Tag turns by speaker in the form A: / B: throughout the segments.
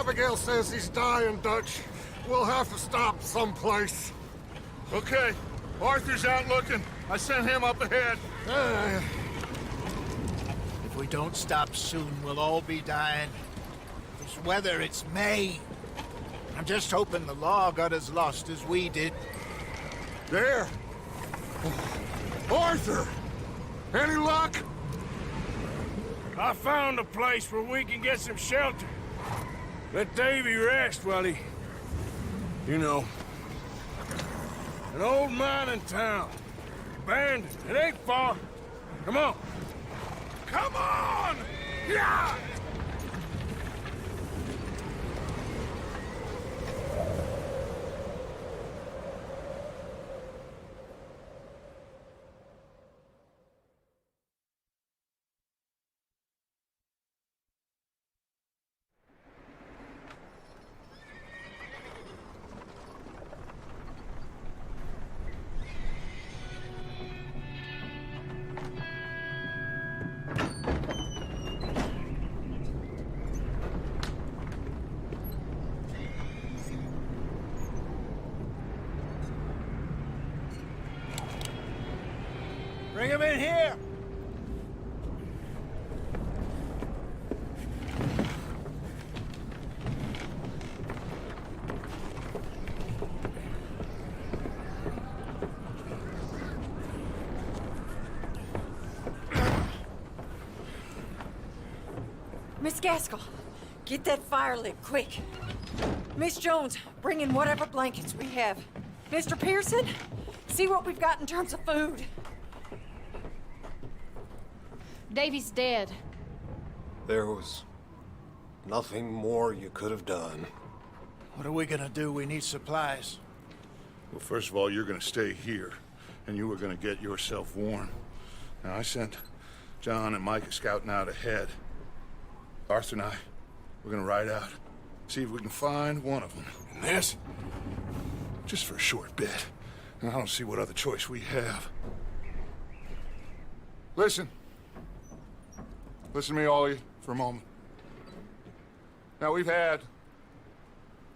A: Abigail says he's dying, Dutch. We'll have to stop someplace.
B: Okay, Arthur's out looking. I sent him up ahead.
C: If we don't stop soon, we'll all be dying. This weather, it's May. I'm just hoping the law got as lost as we did.
A: There! Arthur! Any luck?
D: I found a place where we can get some shelter. Let Davy rest while he... You know. An old mining town. Abandoned. It ain't far. Come on. Come on! Yeah!
C: Bring him in here!
E: Miss Gaskell, get that fire lit, quick. Miss Jones, bring in whatever blankets we have. Mr. Pearson, see what we've got in terms of food.
F: Davy's dead.
A: There was nothing more you could have done.
C: What are we gonna do? We need supplies.
B: Well, first of all, you're gonna stay here, and you were gonna get yourself warm. Now, I sent John and Micah scouting out ahead. Arthur and I, we're gonna ride out, see if we can find one of them. And this, just for a short bit. And I don't see what other choice we have. Listen. Listen to me, all of you, for a moment. Now, we've had,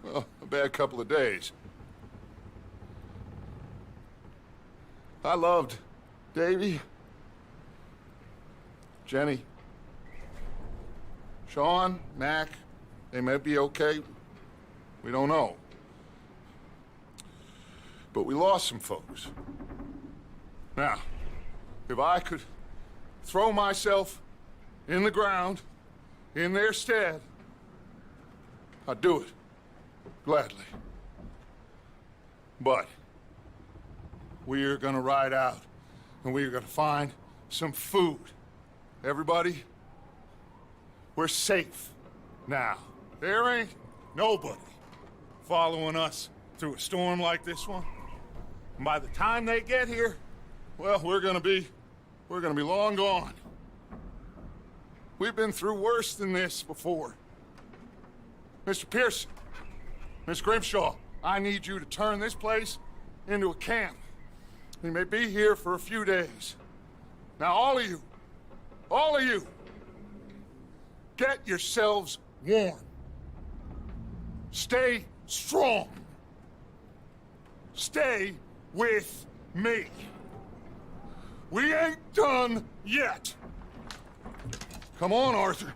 B: well, a bad couple of days. I loved Davy, Jenny, Sean, Mac. They may be okay. We don't know. But we lost some folks. Now, if I could throw myself in the ground, in their stead, I'd do it, gladly. But we're gonna ride out, and we're gonna find some food. Everybody, we're safe now. There ain't nobody following us through a storm like this one. And by the time they get here, well, we're gonna be long gone. We've been through worse than this before. Mr. Pearson, Miss Grimshaw, I need you to turn this place into a camp. We may be here for a few days. Now, all of you, get yourselves warm. Stay strong. Stay with me. We ain't done yet. Come on, Arthur.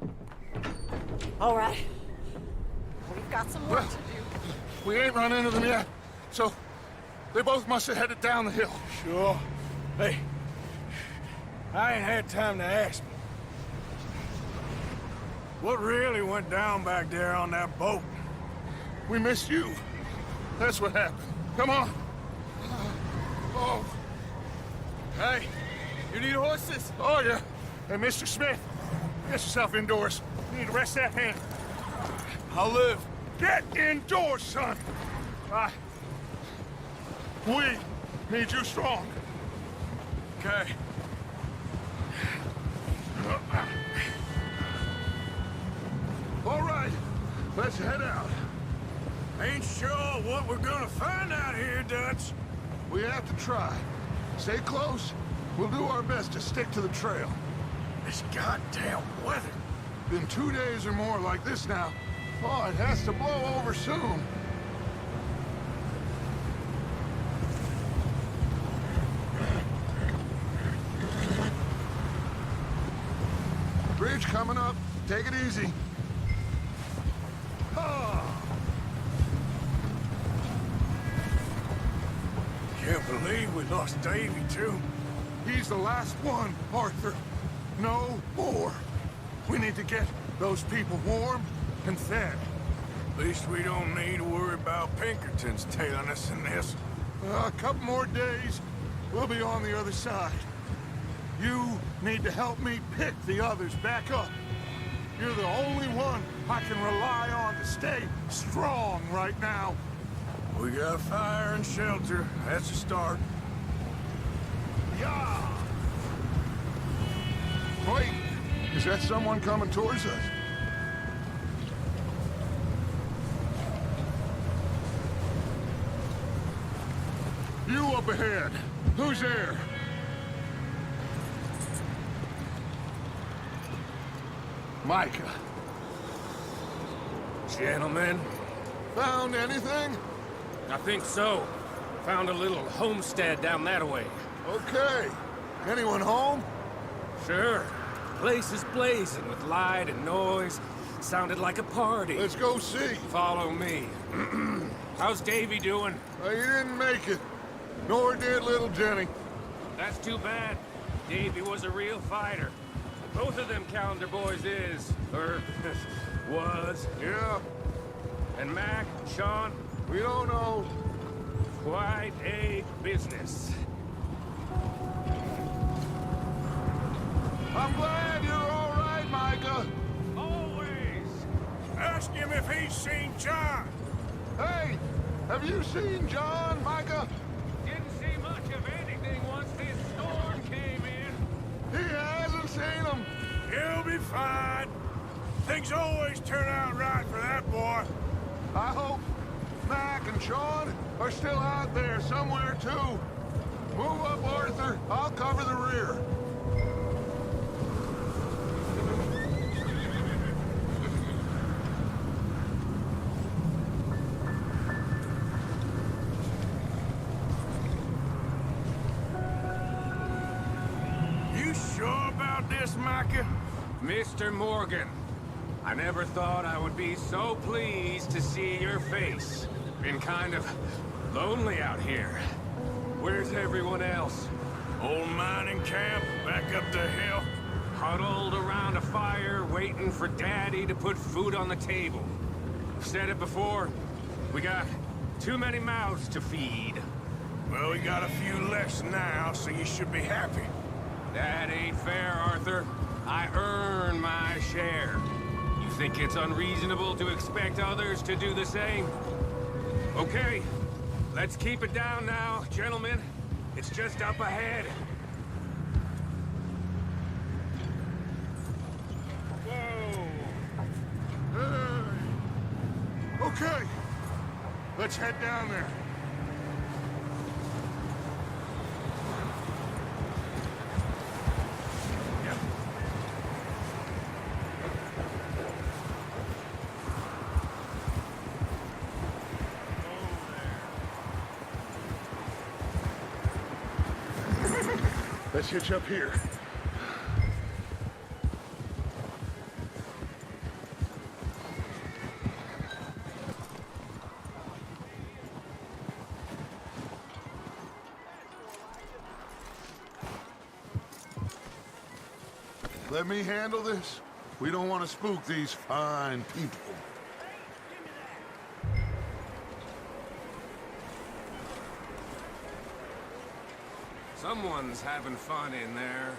E: All right. We've got some work to do.
B: We ain't run into them yet, so they both must have headed down the hill.
D: Sure. Hey, I ain't had time to ask. What really went down back there on that boat?
B: We missed you. That's what happened. Come on. Oh.
D: Hey, you need horses?
B: Oh, yeah. Hey, Mr. Smith, get yourself indoors. You need to rest that hand.
D: I'll live.
B: Get indoors, son. We need you strong.
D: Okay.
B: All right, let's head out.
D: Ain't sure what we're gonna find out here, Dutch.
B: We have to try. Stay close. We'll do our best to stick to the trail.
D: This goddamn weather.
B: Been 2 days or more like this now. Oh, it has to blow over soon. Bridge coming up. Take it easy.
D: Can't believe we lost Davy, too.
B: He's the last one, Arthur. No more. We need to get those people warm and fed.
D: At least we don't need to worry about Pinkertons tailing us in this.
B: A couple more days, we'll be on the other side. You need to help me pick the others back up. You're the only one I can rely on to stay strong right now.
D: We got fire and shelter. That's a start.
B: Yeah! Wait, is that someone coming towards us? You up ahead. Who's there? Micah.
G: Gentlemen,
B: Found anything?
G: I think so. Found a little homestead down that way.
B: Okay. Anyone home?
G: Sure. Place is blazing with light and noise. Sounded like a party.
B: Let's go see.
G: Follow me. How's Davy doing?
B: He didn't make it. Nor did little Jenny.
G: That's too bad. Davy was a real fighter. Both of them calendar boys is, or was.
B: Yeah,
G: And Mac, Sean,
B: we don't know.
G: quite a business.
B: I'm glad you're all right, Micah.
G: Always.
D: Ask him if he's seen John.
B: Hey, have you seen John, Micah?
G: Didn't see much of anything once this storm came in.
B: He hasn't seen him.
D: He'll be fine. Things always turn out right for that boy.
B: I hope Mac and Sean are still out there somewhere, too. Move up, Arthur. I'll cover the rear.
D: You sure about this, Micah?
G: Mr. Morgan, I never thought I would be so pleased to see your face. Been kind of lonely out here. Where's everyone else?
D: Old mining camp, back up the hill.
G: Huddled around a fire, waiting for Daddy to put food on the table. I've said it before, we got too many mouths to feed.
D: Well, we got a few less now, so you should be happy.
G: That ain't fair, Arthur. I earn my share. You think it's unreasonable to expect others to do the same? Okay, let's keep it down now, gentlemen. It's just up ahead.
D: Whoa!
B: Hey. Okay. Let's head down there. Let's hitch up here. Let me handle this. We don't want to spook these fine people.
G: Someone's having fun in there.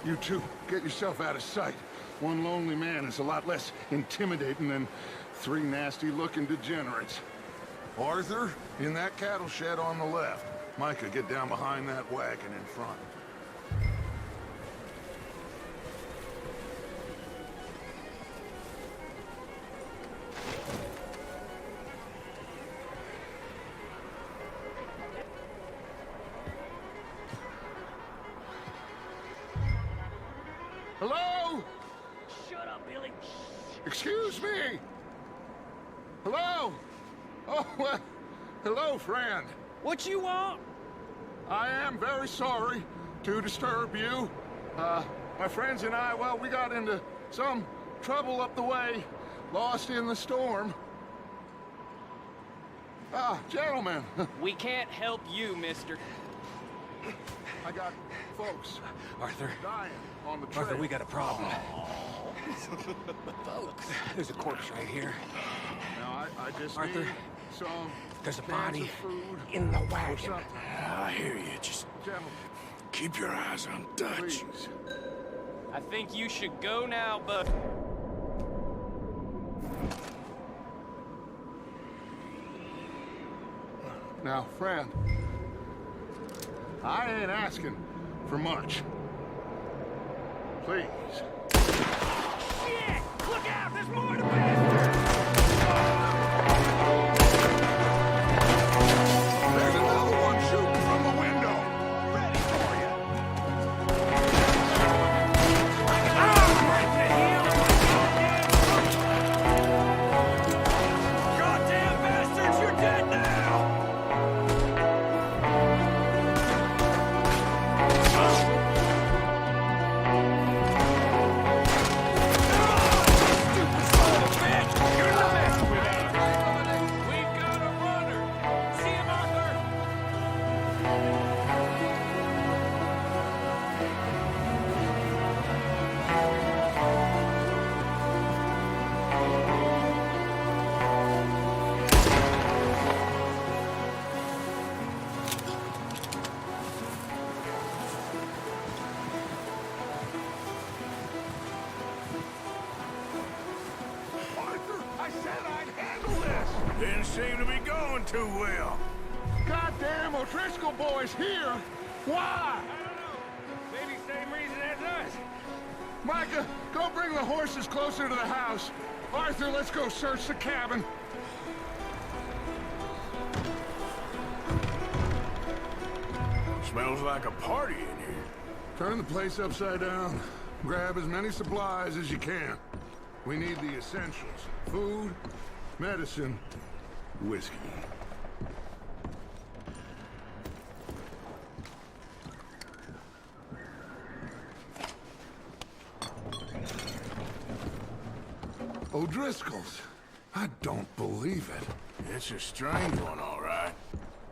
B: You two, get yourself out of sight. One lonely man is a lot less intimidating than three nasty-looking degenerates. Arthur, in that cattle shed on the left. Micah, get down behind that wagon in front. Hello?
H: Shut up Billy.
B: Excuse me! Hello? Oh, well, hello, friend.
H: What you want?
B: I am very sorry to disturb you. My friends and I, well, we got into some trouble up the way, lost in the storm. Gentlemen,
H: We can't help you, mister.
B: I got folks
G: Arthur,
B: dying on the trail.
G: Arthur, we got a problem. Folks, there's a corpse right here.
B: Now, I just
G: Arthur,
B: need some
G: there's a
B: cans
G: body
B: of food
G: in the
B: or
G: wagon.
B: something.
D: I hear you. Just
B: Gentlemen,
D: keep your eyes on Dutch.
B: please.
H: I think you should go now, but...
B: Now, friend, I ain't asking for much. Please.
H: Shit! Look out! There's more to bastard!
B: There's another one shooting from the window. Ready for you.
H: Right to heel! Goddamn bastards! You're dead now! Stupid son of a bitch! You're not messing with us! We've got a runner! See him, Arthur?
B: Arthur, I said I'd handle this.
D: Didn't seem to be going too well.
B: Goddamn O'Driscoll boys here. Why?
G: I don't know. Maybe same reason as us.
B: Micah, go bring the horses closer to the house. Arthur, let's go search the cabin.
D: Smells like a party in here.
B: Turn the place upside down. Grab as many supplies as you can. We need the essentials. Food, medicine, whiskey. O'Driscoll's. I don't believe it.
D: It's a strange one, all right.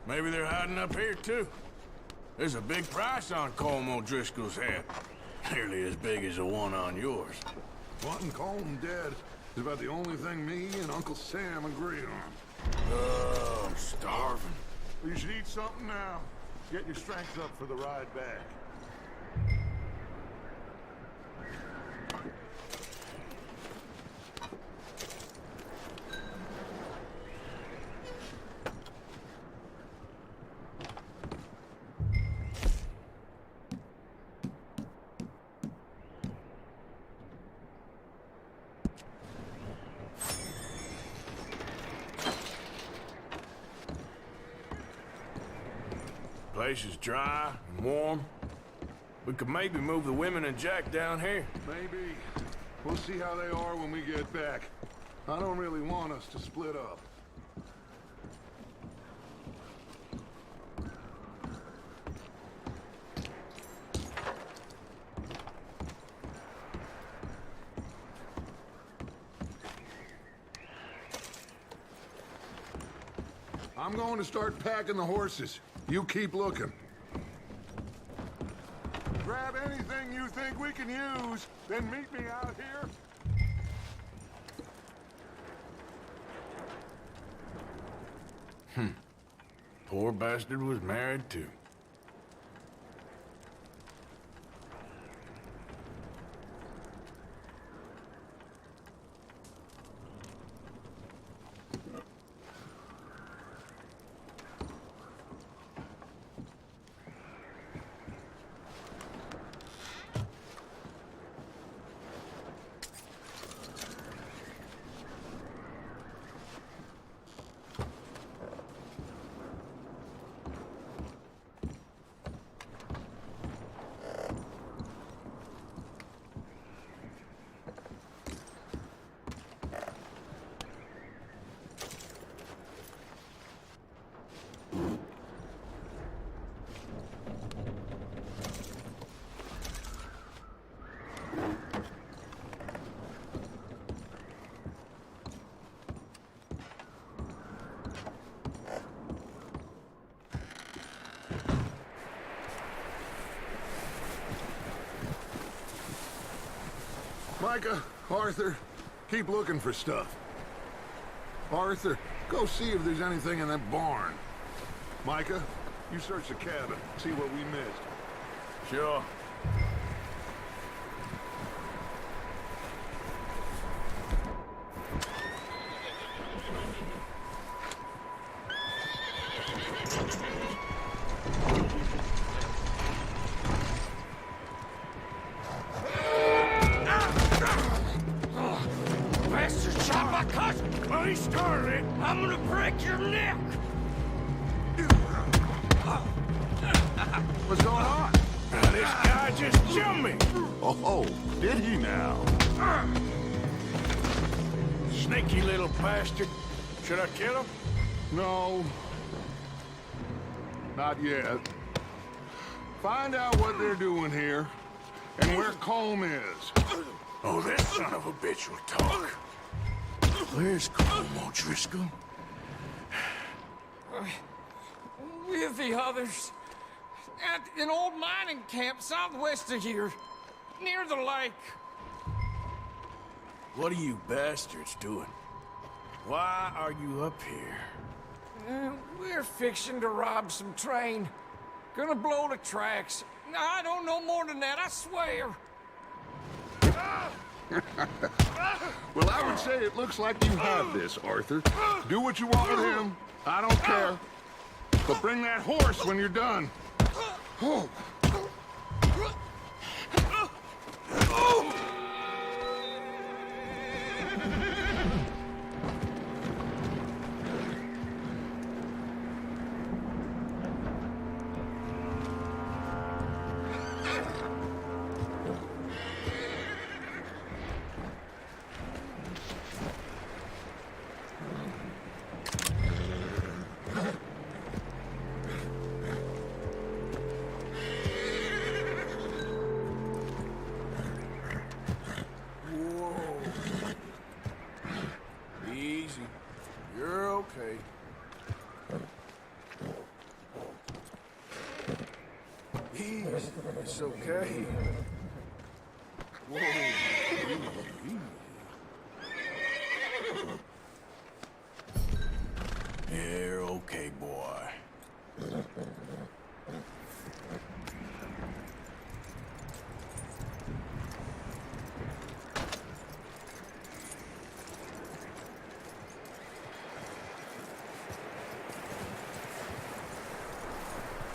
D: Maybe they're hiding up here, too. There's a big price on Colm O'Driscoll's head. Nearly as big as the one on yours.
B: Wanting Colm dead is about the only thing me and Uncle Sam agree on.
D: Oh, I'm starving.
B: You should eat something now. Get your strength up for the ride back.
D: Place is dry and warm. We could maybe move the women and Jack down here.
B: Maybe. We'll see how they are when we get back. I don't really want us to split up. I'm going to start packing the horses. You keep looking. Grab anything you think we can use, then meet me out here.
D: Poor bastard was married, too.
B: Micah, Arthur, keep looking for stuff. Arthur, go see if there's anything in that barn. Micah, you search the cabin, see what we missed.
D: Sure.
H: Bastard shot my cousin!
D: Well, he started it.
H: I'm gonna break your neck!
B: What's going on?
D: This guy just jumped me.
B: Oh, did he now?
D: Sneaky little bastard. Should I kill him?
B: No. Not yet. Find out what they're doing here, and where Colm is.
D: Oh, this son of a bitch will talk. Where's Colm O'Driscoll?
H: With the others. At an old mining camp southwest of here. Near the lake.
D: What are you bastards doing? Why are you up here?
H: We're fixing to rob some train. Gonna blow the tracks. I don't know more than that, I swear.
B: Well, I would say it looks like you have this, Arthur. Do what you want with him. I don't care. But bring that horse when you're done. Oh.
D: Easy. You're okay. Easy. It's okay. Whoa. You're okay, boy.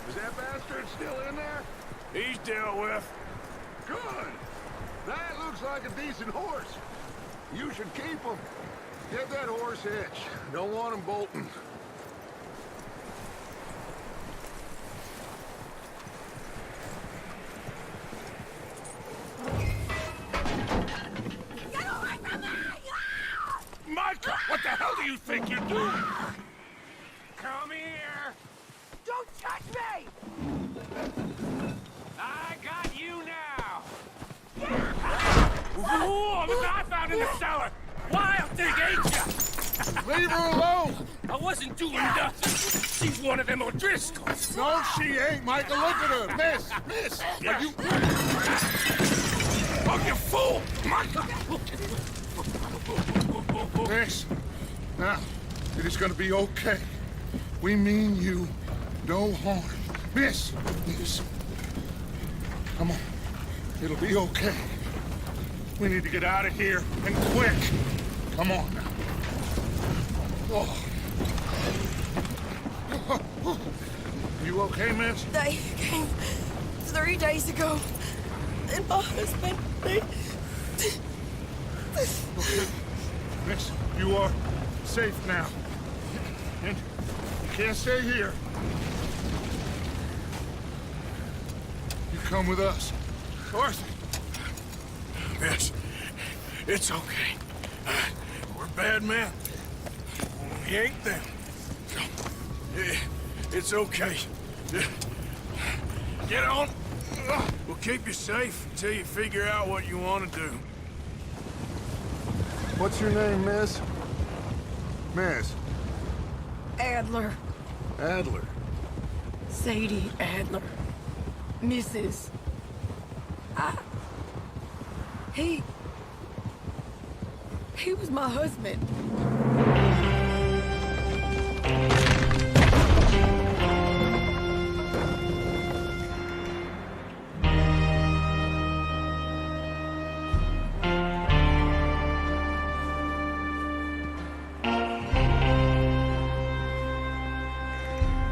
B: Is that bastard still in there?
D: He's dealt with.
B: Good. That looks like a decent horse. You should keep him. Get that horse hitched. Don't want him bolting.
D: Micah, what the hell do you think you're doing?
G: Come here!
H: Don't touch me!
G: I got you now!
D: Whoa, look what I found in the cellar! Wild thing, ain't ya?
B: Leave her alone!
D: I wasn't doing nothing. She's one of them O'Driscolls.
B: No, she ain't, Micah. Look at her. Miss. Are you...
D: Oh, you fool! Micah!
B: Miss. Now, it is gonna be okay. We mean you no harm. Miss. Come on. It'll be okay. We need to get out of here, and quick. Come on now. Oh. You okay, miss?
E: They came 3 days ago. And my husband,
B: Okay. Miss, you are safe now. And you can't stay here. You come with us. Arthur.
D: Miss, it's okay. We're bad men. We ain't them. It's okay. Get on. We'll keep you safe until you figure out what you want to do.
B: What's your name, miss? Miss.
E: Adler,
B: Adler.
E: Sadie Adler, Mrs. He He was my husband.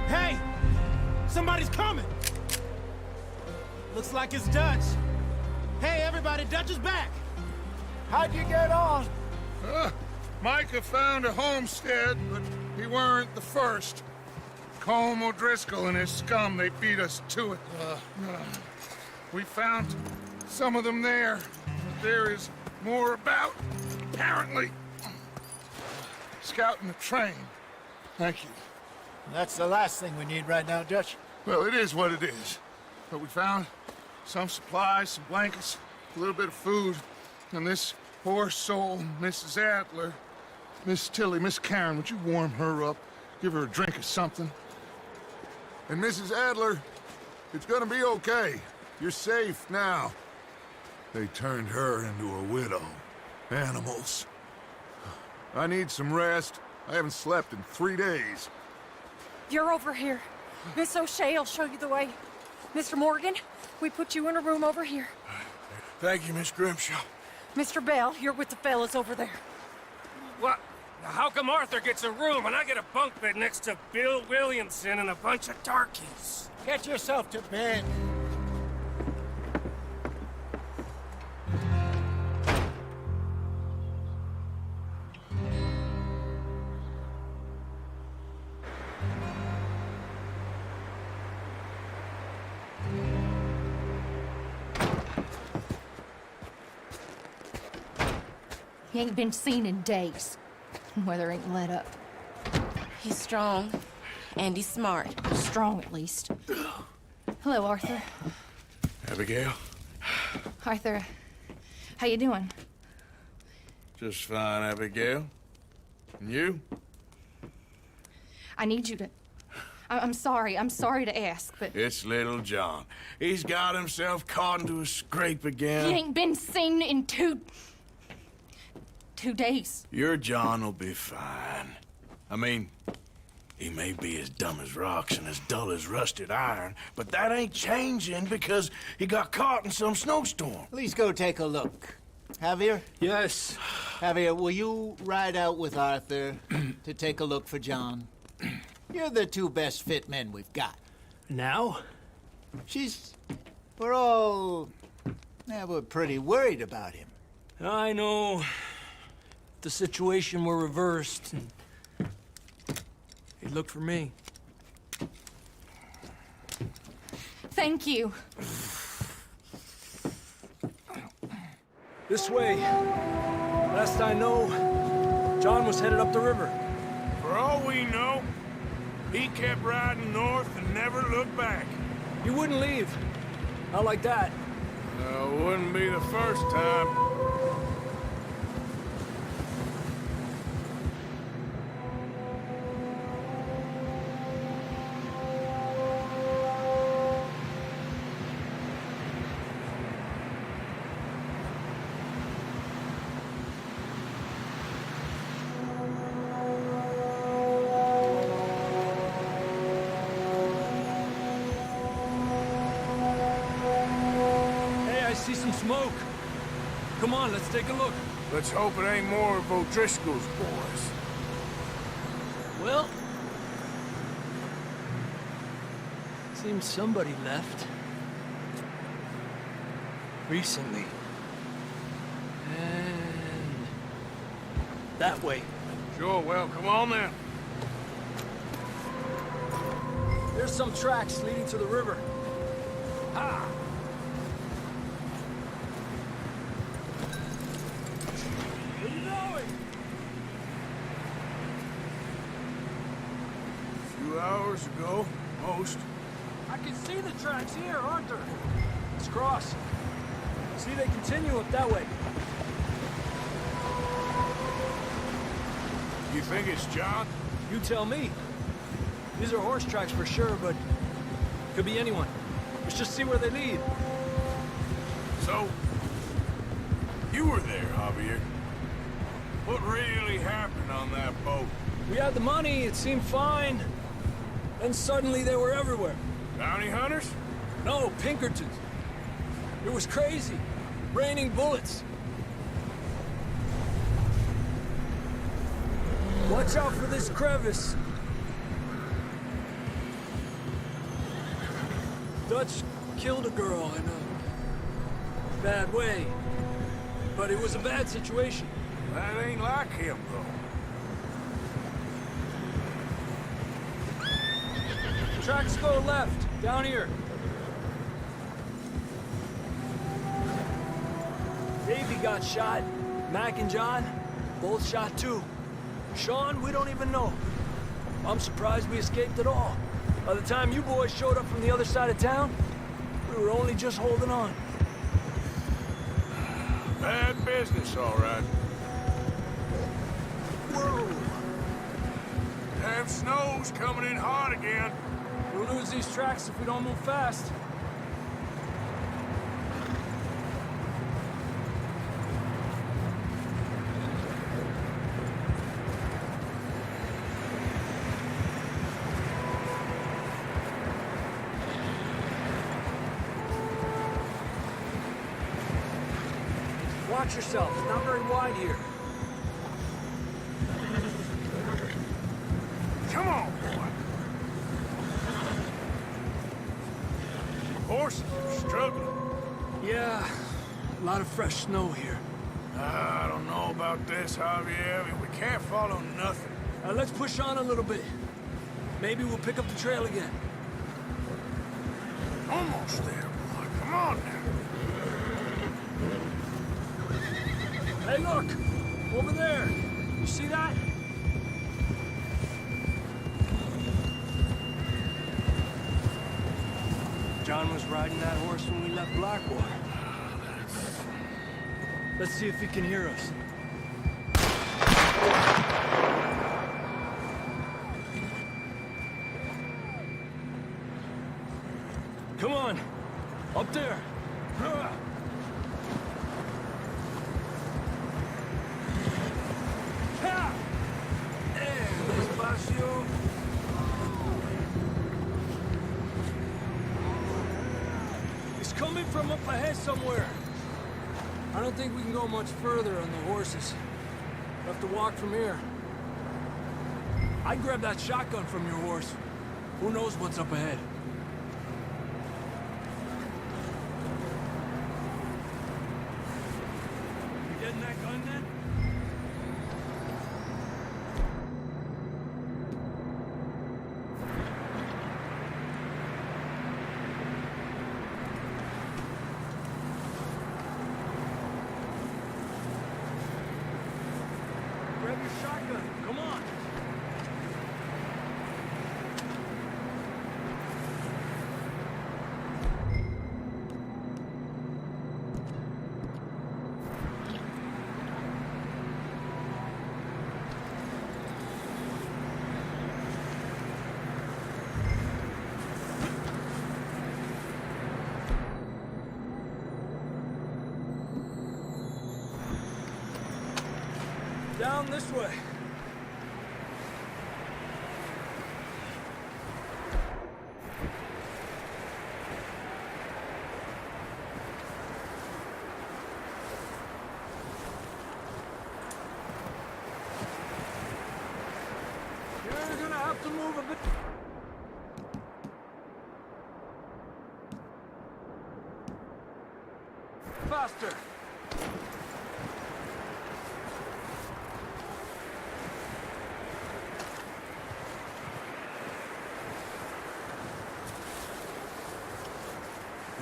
I: Hey! Somebody's coming! Looks like it's Dutch. Hey, everybody, Dutch is back!
C: How'd you get on?
B: Micah found a homestead, but he weren't the first. Colm O'Driscoll and his scum, they beat us to it. We found some of them there, but there is more about, apparently. Scouting the train. Thank you.
C: That's the last thing we need right now, Dutch.
B: Well, it is what it is. But we found some supplies, some blankets, a little bit of food, and this poor soul, Mrs. Adler, Miss Tilly, Miss Karen, would you warm her up? Give her a drink or something? And Mrs. Adler, it's gonna be okay. You're safe now. They turned her into a widow. Animals. I need some rest. I haven't slept in 3 days.
E: You're over here. Miss O'Shea will show you the way. Mr. Morgan, we put you in a room over here.
D: Thank you, Miss Grimshaw.
E: Mr. Bell, you're with the fellas over there.
G: What? How come Arthur gets a room and I get a bunk bed next to Bill Williamson and a bunch of darkies?
C: Get yourself to bed.
F: He ain't been seen in days. Weather ain't let up.
J: He's strong, and he's smart.
F: Strong, at least. Hello, Arthur.
D: Abigail?
F: Arthur, how you doing?
D: Just fine, Abigail. And you?
F: I need you to... I'm sorry to ask, but...
D: It's little John. He's got himself caught into a scrape again.
F: He ain't been seen in 2 days.
D: Your John will be fine. I mean, he may be as dumb as rocks and as dull as rusted iron, but that ain't changing because he got caught in some snowstorm.
C: Please go take a look. Javier?
I: Yes.
C: Javier, will you ride out with Arthur to take a look for John? You're the 2 best fit men we've got.
I: Now?
C: We're pretty worried about him.
I: I know. The situation were reversed, and he'd look for me.
F: Thank you.
I: This way. Last I know, John was headed up the river.
D: For all we know, he kept riding north and never looked back.
I: He wouldn't leave. Not like that.
D: Wouldn't be the first time.
I: See some smoke. Come on, let's take a look.
D: Let's hope it ain't more of O'Driscoll's boys.
I: Well, seems somebody left. Recently. And that way.
D: Sure, well, come on then.
I: There's some tracks leading to the river. Ha! Where you going?
D: A few hours ago, most.
I: I can see the tracks here, Arthur. Let's cross. See, they continue up that way.
D: You think it's John?
I: You tell me. These are horse tracks for sure, but could be anyone. Let's just see where they lead.
D: So, you were there, Javier. What really happened on that boat?
I: We had the money, it seemed fine. Then suddenly they were everywhere.
D: Bounty hunters?
I: No, Pinkertons. It was crazy. Raining bullets. Watch out for this crevice. Dutch killed a girl in a bad way. But it was a bad situation.
D: That ain't like him, though.
I: Tracks go left, down here. Davey got shot. Mac and John, both shot too. Sean, we don't even know. I'm surprised we escaped at all. By the time you boys showed up from the other side of town, we were only just holding on.
D: Bad business, all right.
I: Whoa!
D: Damn snow's coming in hard again.
I: We'll lose these tracks if we don't move fast. Watch yourself, it's not very wide here.
D: Come on, boy. Horses are struggling.
I: Yeah, a lot of fresh snow here.
D: I don't know about this, Javier. I mean, we can't follow nothing.
I: Let's push on a little bit. Maybe we'll pick up the trail again.
D: Almost there, boy. Come on now.
I: Hey, look! Over there! You see that? John was riding that horse when we left Blackwater. Let's see if he can hear us. Come on! Up there! Despacio. He's coming from up ahead somewhere. I don't think we can go much further on the horses. We'll have to walk from here. I'd grab that shotgun from your horse. Who knows what's up ahead? You getting that gun then? Grab your shotgun. Come on. Down this way. You're gonna have to move a bit faster.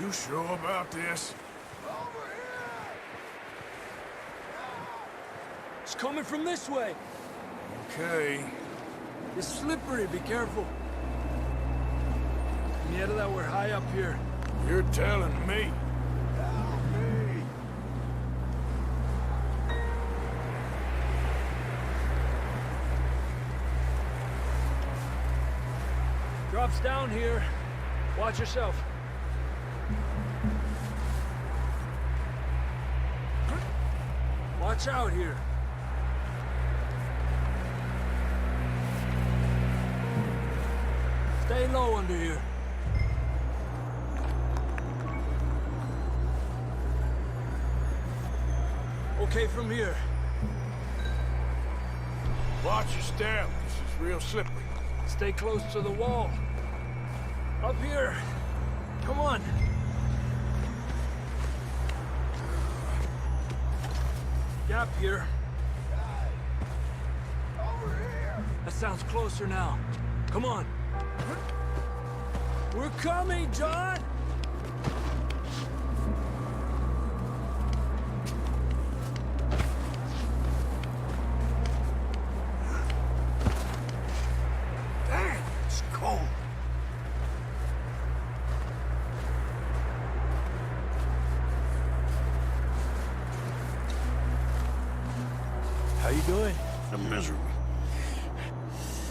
D: You sure about this?
I: It's coming from this way.
D: Okay.
I: It's slippery, be careful. Mierda, that we're high up here.
D: You're telling me.
I: Drops down here. Watch yourself. Watch out here. Lay low under here. Okay from here.
D: Watch your step. This is real slippery.
I: Stay close to the wall. Up here. Come on. Gap here.
H: Over here!
I: That sounds closer now. Come on. We're coming, John!
D: Damn, it's cold.
I: How you doing?
D: I'm miserable.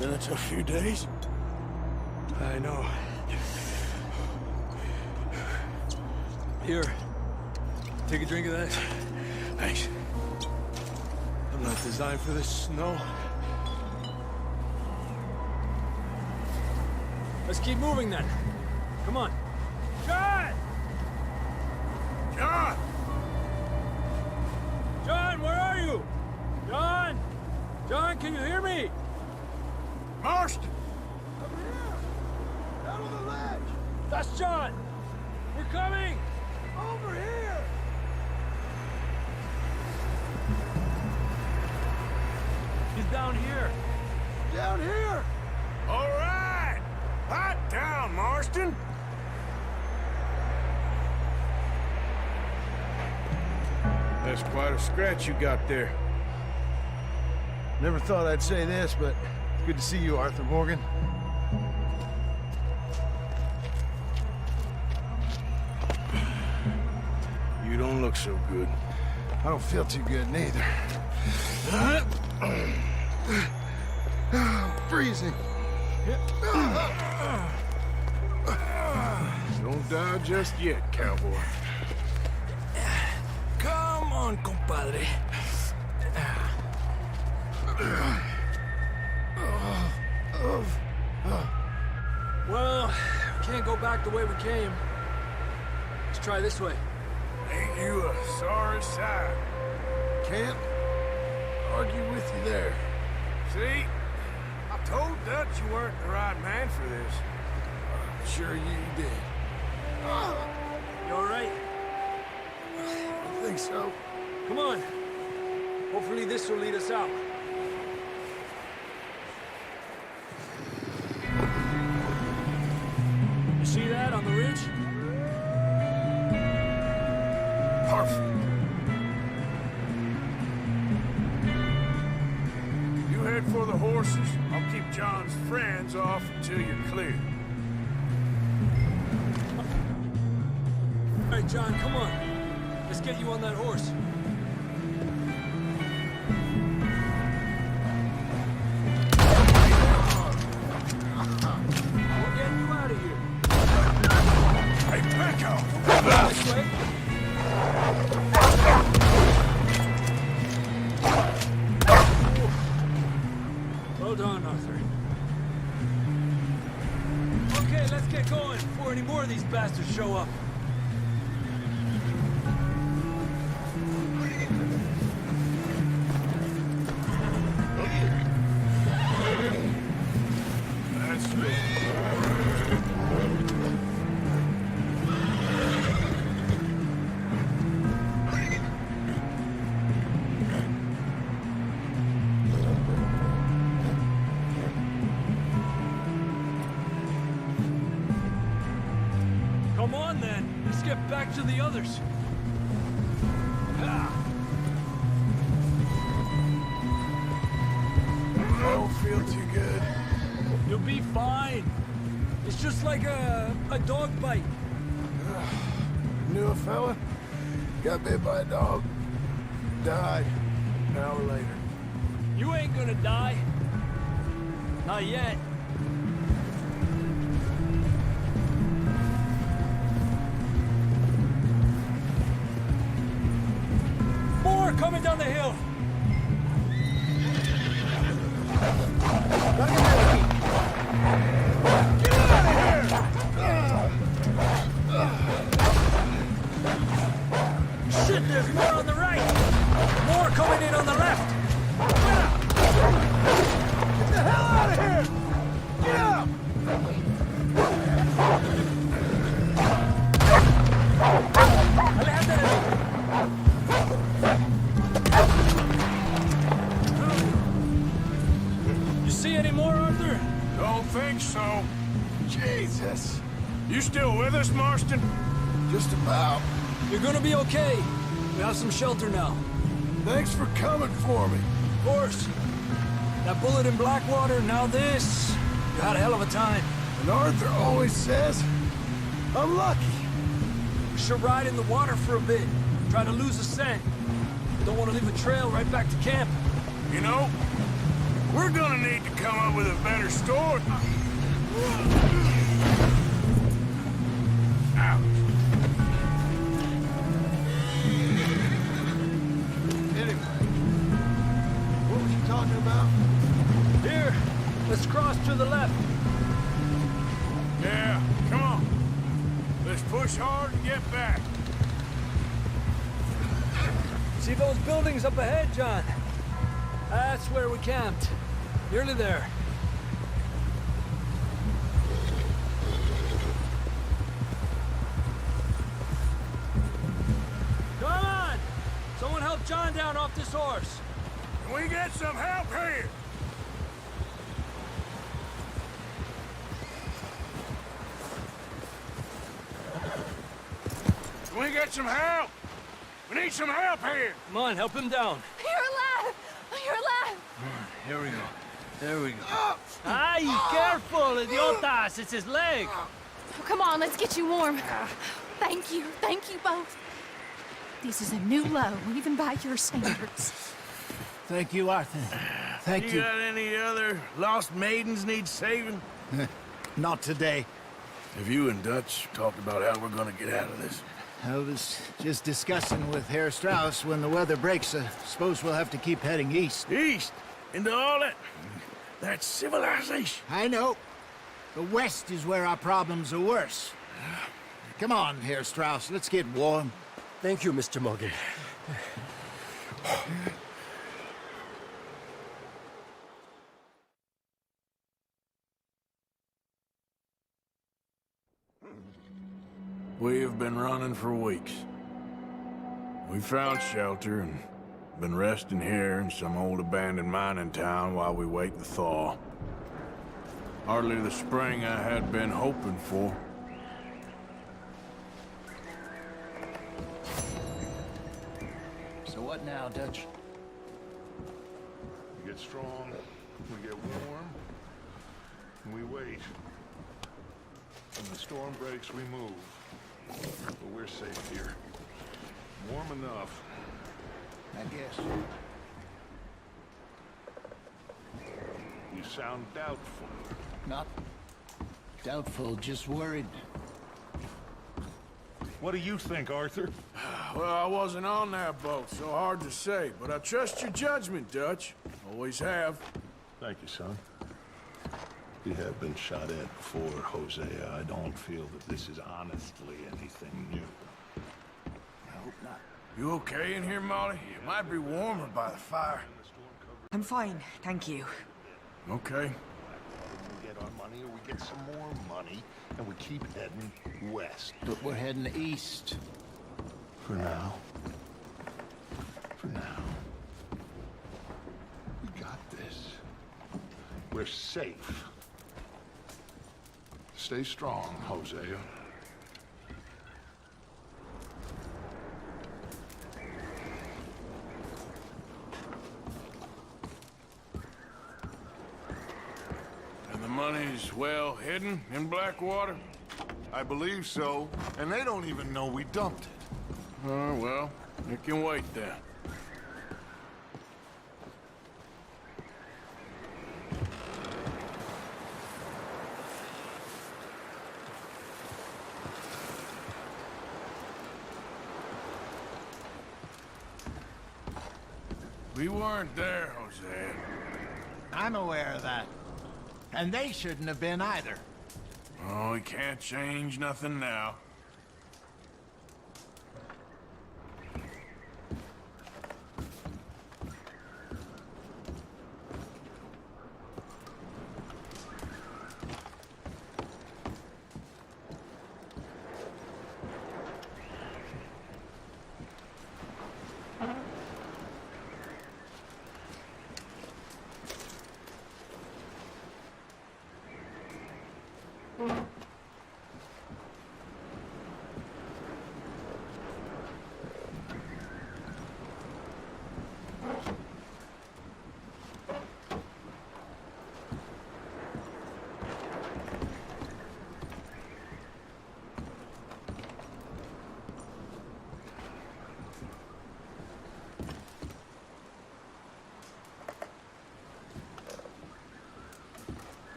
D: Been a tough few days.
I: I know. Here. Take a drink of that.
D: Thanks. I'm not designed for this snow.
I: Let's keep moving then. Come on. John!
D: John!
I: John, where are you? John! John, can you hear me?
D: Marston!
H: Down on the ledge!
I: That's John! We're coming!
H: Over here!
I: He's down here.
H: Down here!
D: All right! Hot down, Marston! That's quite a scratch you got there.
K: Never thought I'd say this, but it's good to see you, Arthur Morgan.
D: You don't look so good.
K: I don't feel too good neither. Freezing.
D: Don't die just yet, cowboy.
I: Come on, compadre. Well, we can't go back the way we came. Let's try this way.
D: Ain't you a sorry sight?
K: Can't argue with you there.
D: See? I told Dutch you weren't the right man for this.
K: Sure you did.
I: You all right?
K: I think so.
I: Come on. Hopefully this will lead us out. You see that on the ridge?
D: Perfect. You head for the horses. I'll keep John's friends off until you're clear.
I: All right, John, come on. Let's get you on that horse. We're getting you out of here.
D: Hey, back out!
I: This way. Well done, Arthur. Okay, let's get going before any more of these bastards show up.
D: That's me.
I: Come on, then. Let's get back to the others.
D: I don't feel too good.
I: You'll be fine. It's just like a dog bite.
K: Knew a fella? Got bit by a dog. Died. An hour later.
I: You ain't gonna die. Not yet. More coming down the hill.
K: Gotta get rid of me. Get out!
I: Shit, there's more on the right! More coming in on the left! Get up!
K: Get the hell out of here! Get up!
I: You see any more, Arthur?
D: Don't think so.
K: Jesus!
D: You still with us, Marston?
K: Just about.
I: You're gonna be okay. We have some shelter now.
K: Thanks for coming for me.
I: Of course. That bullet in Blackwater, now this. You had a hell of a time.
K: And Arthur always says, I'm lucky.
I: We should ride in the water for a bit. Try to lose the scent. Don't want to leave a trail right back to camp.
D: You know, we're gonna need to come up with a better story. Ouch.
K: Anyway, what was you talking about?
I: Here, let's cross to the left.
D: Yeah, come on. Let's push hard and get back.
I: See those buildings up ahead, John? That's where we camped. Nearly there. Come on! Someone help John down off this horse.
D: Can we get some help here? Can we get some help? We need some help here.
I: Come on, help him down.
F: You're alive! You're alive!
I: Here we go. There we go. Ay, careful, idiotas! It's his leg.
F: Oh, come on, let's get you warm. Thank you both. This is a new low, even by your standards.
C: Thank you, Arthur. Thank
D: You got any other lost maidens need saving?
C: Not today.
K: Have you and Dutch talked about how we're gonna get out of this?
C: I was just discussing with Herr Strauss when the weather breaks. I suppose we'll have to keep heading east.
D: East? Into all that civilization?
C: I know. The west is where our problems are worse. Come on, Herr Strauss, let's get warm.
I: Thank you, Mr. Morgan.
D: We have been running for weeks. We found shelter and been resting here in some old abandoned mining town while we wait the thaw. Hardly the spring I had been hoping for.
C: So what now, Dutch?
B: We get strong, we get warm, and we wait. When the storm breaks, we move. But we're safe here. Warm enough.
C: I guess.
B: You sound doubtful.
C: Not doubtful, just worried.
B: What do you think, Arthur?
D: Well, I wasn't on that boat, so hard to say. But I trust your judgment, Dutch. Always have.
B: Thank you, son. We have been shot at before, Hosea. I don't feel that this is honestly anything new.
C: I hope not.
D: You okay in here, Molly? It might be warmer by the fire.
E: I'm fine, thank you.
D: Okay.
B: We get our money or we get some more money, and we keep heading west.
C: But we're heading east.
B: For now. For now. We got this. We're safe. Stay strong, Hosea.
D: And the money's well hidden in Blackwater?
B: I believe so, and they don't even know we dumped it.
D: Oh, well, it can wait then. We weren't there, Hosea.
C: I'm aware of that. And they shouldn't have been either.
D: Oh, we can't change nothing now.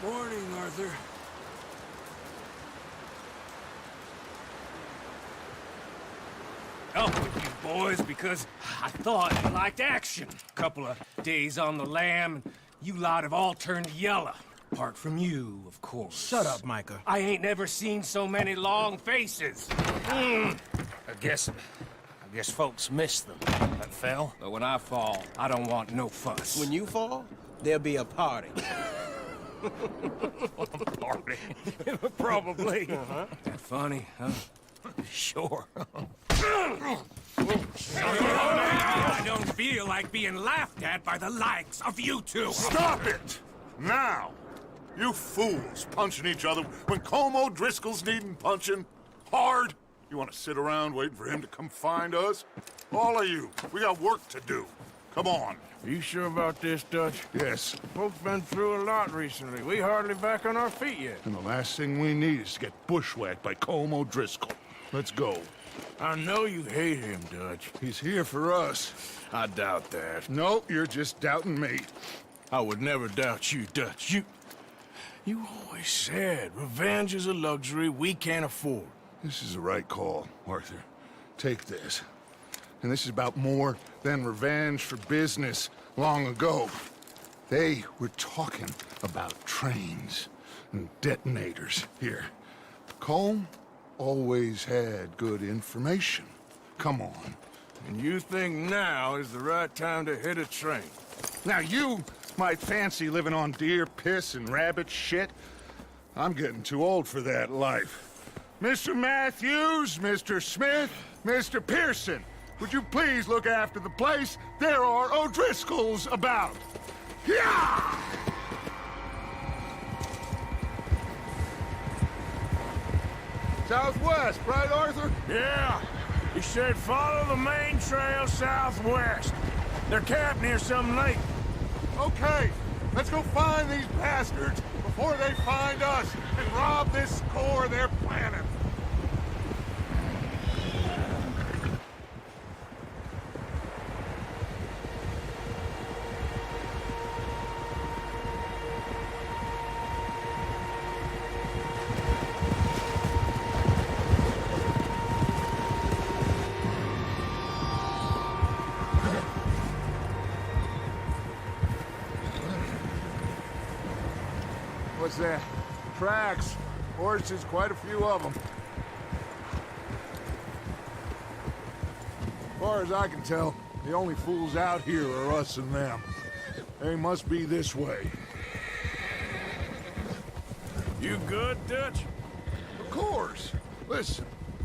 D: Morning, Arthur.
G: Up with you boys because I thought you liked action. Couple of days on the lam, and you lot have all turned yellow. Apart from you, of course.
D: Shut up, Micah.
G: I ain't never seen so many long faces. I guess folks miss them. That fell. But when I fall, I don't want no fuss.
D: When you fall, there'll be a party.
G: Party. Probably. That funny, huh? Sure. I don't feel like being laughed at by the likes of you two.
B: Stop it! Now! You fools punching each other when Colm O'Driscoll's needing punching. Hard! You want to sit around waiting for him to come find us? All of you, we got work to do. Come on.
D: Are you sure about this, Dutch?
B: Yes.
D: Folks been through a lot recently. We hardly back on our feet yet.
B: And the last thing we need is to get bushwhacked by Colm O'Driscoll. Let's go.
D: I know you hate him, Dutch.
B: He's here for us.
D: I doubt that.
B: No, you're just doubting me.
D: I would never doubt you, Dutch. You always said revenge is a luxury we can't afford.
B: This is the right call, Arthur. Take this. And this is about more than revenge for business long ago. They were talking about trains and detonators here. Colm always had good information. Come on.
D: And you think now is the right time to hit a train?
B: Now you might fancy living on deer piss and rabbit shit. I'm getting too old for that life. Mr. Matthews, Mr. Smith, Mr. Pearson, would you please look after the place? There are O'Driscolls about. Yeah! Southwest, right, Arthur?
D: Yeah. He said follow the main trail southwest. They're camped near some lake.
B: Okay, let's go find these bastards before they find us and rob this core they're planning. What's that? Tracks. Horses, quite a few of them. As far as I can tell, the only fools out here are us and them. They must be this way.
D: You good, Dutch?
B: Of course. Listen,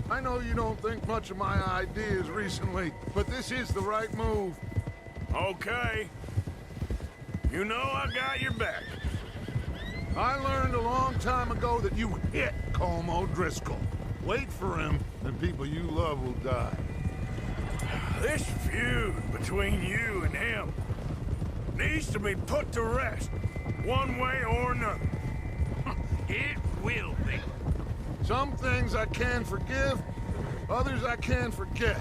B: I know you don't think much of my ideas recently, but this is the right move.
D: Okay. You know I got your back.
B: I learned a long time ago that you hit Colm O'Driscoll. Wait for him, and people you love will die.
D: This feud between you and him needs to be put to rest, one way or another.
G: It will be.
B: Some things I can forgive, others I can forget.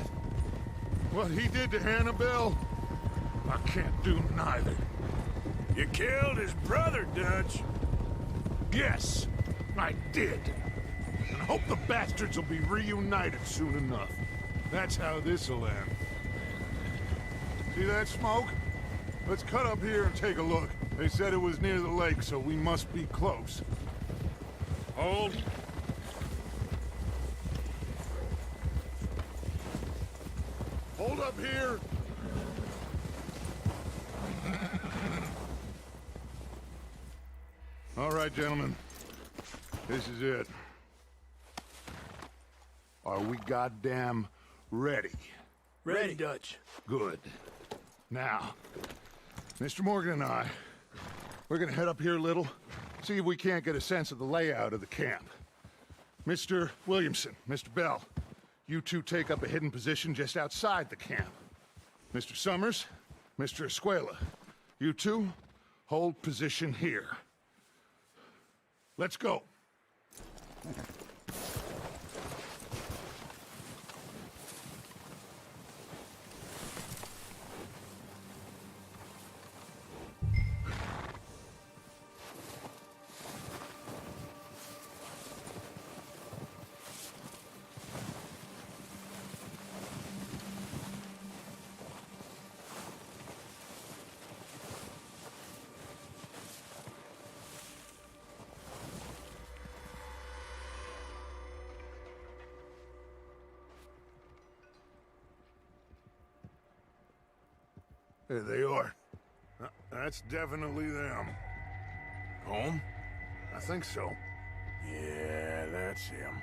B: What he did to Annabelle, I can't do neither.
D: You killed his brother, Dutch.
B: Yes, I did. And I hope the bastards will be reunited soon enough. That's how this'll end. See that smoke? Let's cut up here and take a look. They said it was near the lake, so we must be close.
G: Hold.
B: Hold up here. All right, gentlemen. This is it. Are we goddamn ready?
D: Ready, Dutch.
B: Good. Now, Mr. Morgan and I, We're gonna head up here a little, see if we can't get a sense of the layout of the camp. Mr. Williamson, Mr. Bell, you two take up a hidden position just outside the camp. Mr. Summers, Mr. Escuela, you two hold position here. Let's go. There they are. That's definitely them.
D: Home?
B: I think so.
D: Yeah, that's him.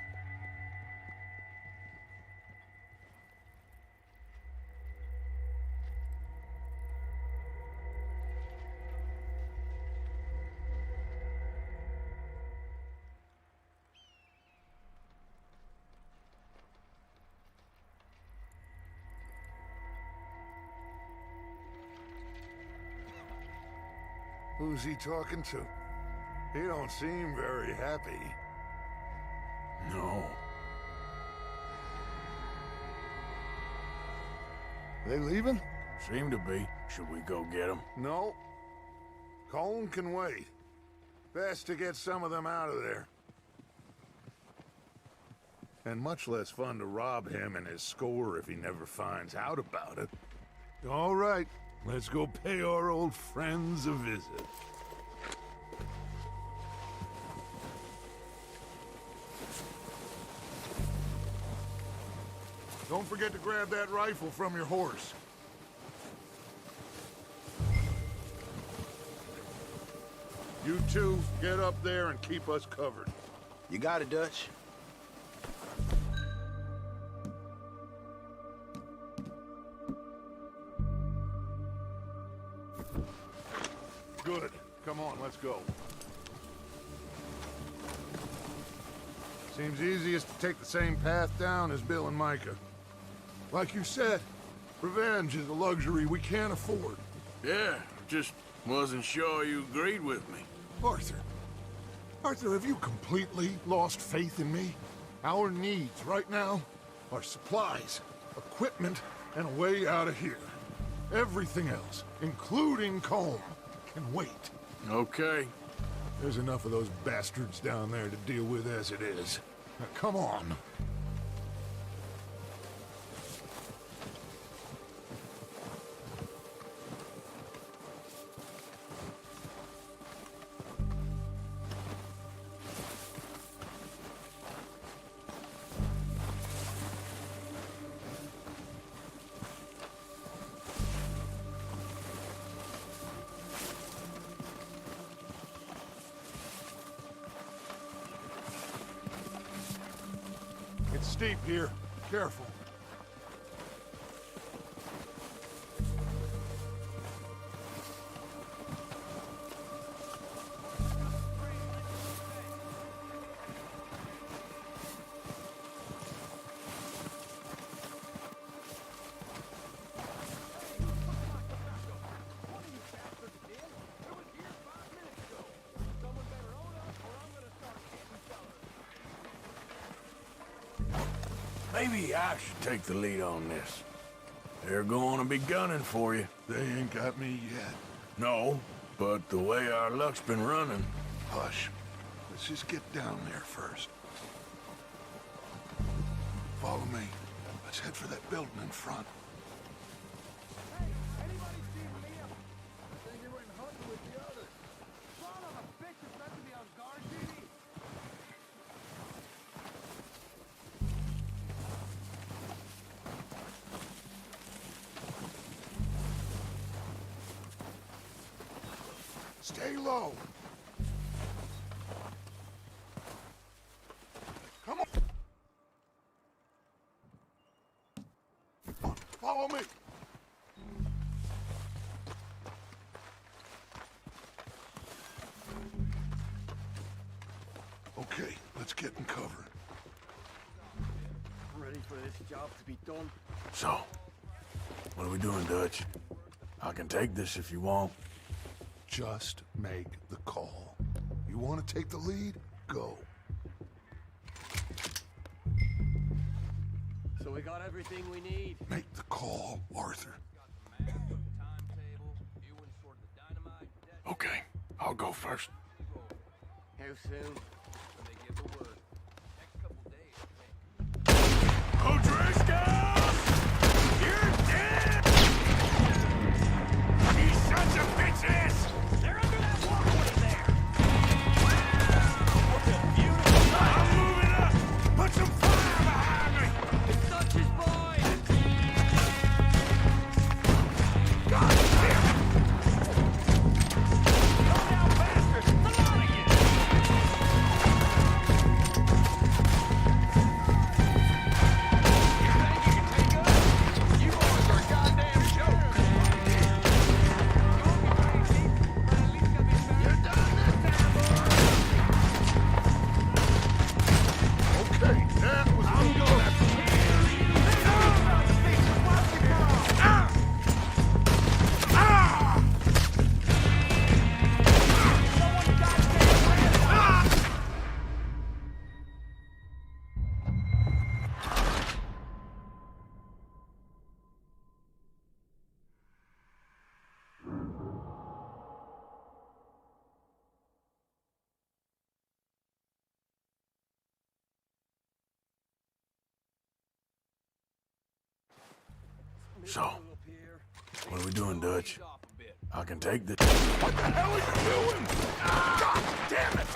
B: Who's he talking to? He don't seem very happy.
D: No.
B: They leaving?
D: Seem to be. Should we go get him?
B: No. Colm can wait. Best to get some of them out of there. And much less fun to rob him and his score if he never finds out about it. All right, let's go pay our old friends a visit. Don't forget to grab that rifle from your horse. You two, get up there and keep us covered.
K: You got it, Dutch.
B: Good. Come on, let's go. Seems easiest to take the same path down as Bill and Micah. Like you said, revenge is a luxury we can't afford.
D: Yeah, just wasn't sure you agreed with me.
B: Arthur. Arthur, have you completely lost faith in me? Our needs right now are supplies, equipment, and a way out of here. Everything else, including Colm, can wait.
D: Okay.
B: There's enough of those bastards down there to deal with as it is. Now, come on. It's steep here. Careful.
D: Maybe I should take the lead on this. They're going to be gunning for you.
B: They ain't got me yet.
D: No, but the way our luck's been running...
B: Hush. Let's just get down there first. Follow me. Let's head for that building in front. Stay low. Come on. Follow me. Okay, let's get in cover.
I: Ready for this job to be done?
K: So, what are we doing, Dutch? I can take this if you want.
B: Just make the call. You want to take the lead? Go.
I: So we got everything we need.
B: Make the call, Arthur.
K: Okay, I'll go first.
I: How soon?
D: O'Driscoll! You're dead! You sons of bitches! They're under that walkway there! Wow! Beautiful! I'm moving up! Put some fire behind me!
I: It's Dutch's boys!
D: God damn it! Go down faster! The lot of you!
B: Okay, that was I'm gonna tear you down!
K: So, what are we doing, Dutch? I can take this.
B: What the hell are you doing? God damn it!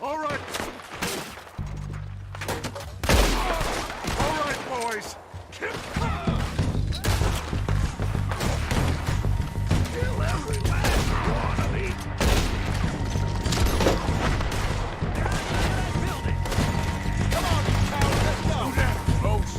B: All right. All right, boys. Kill every last one of these.
D: Come on, you cowards, let's go!
B: Do that, folks.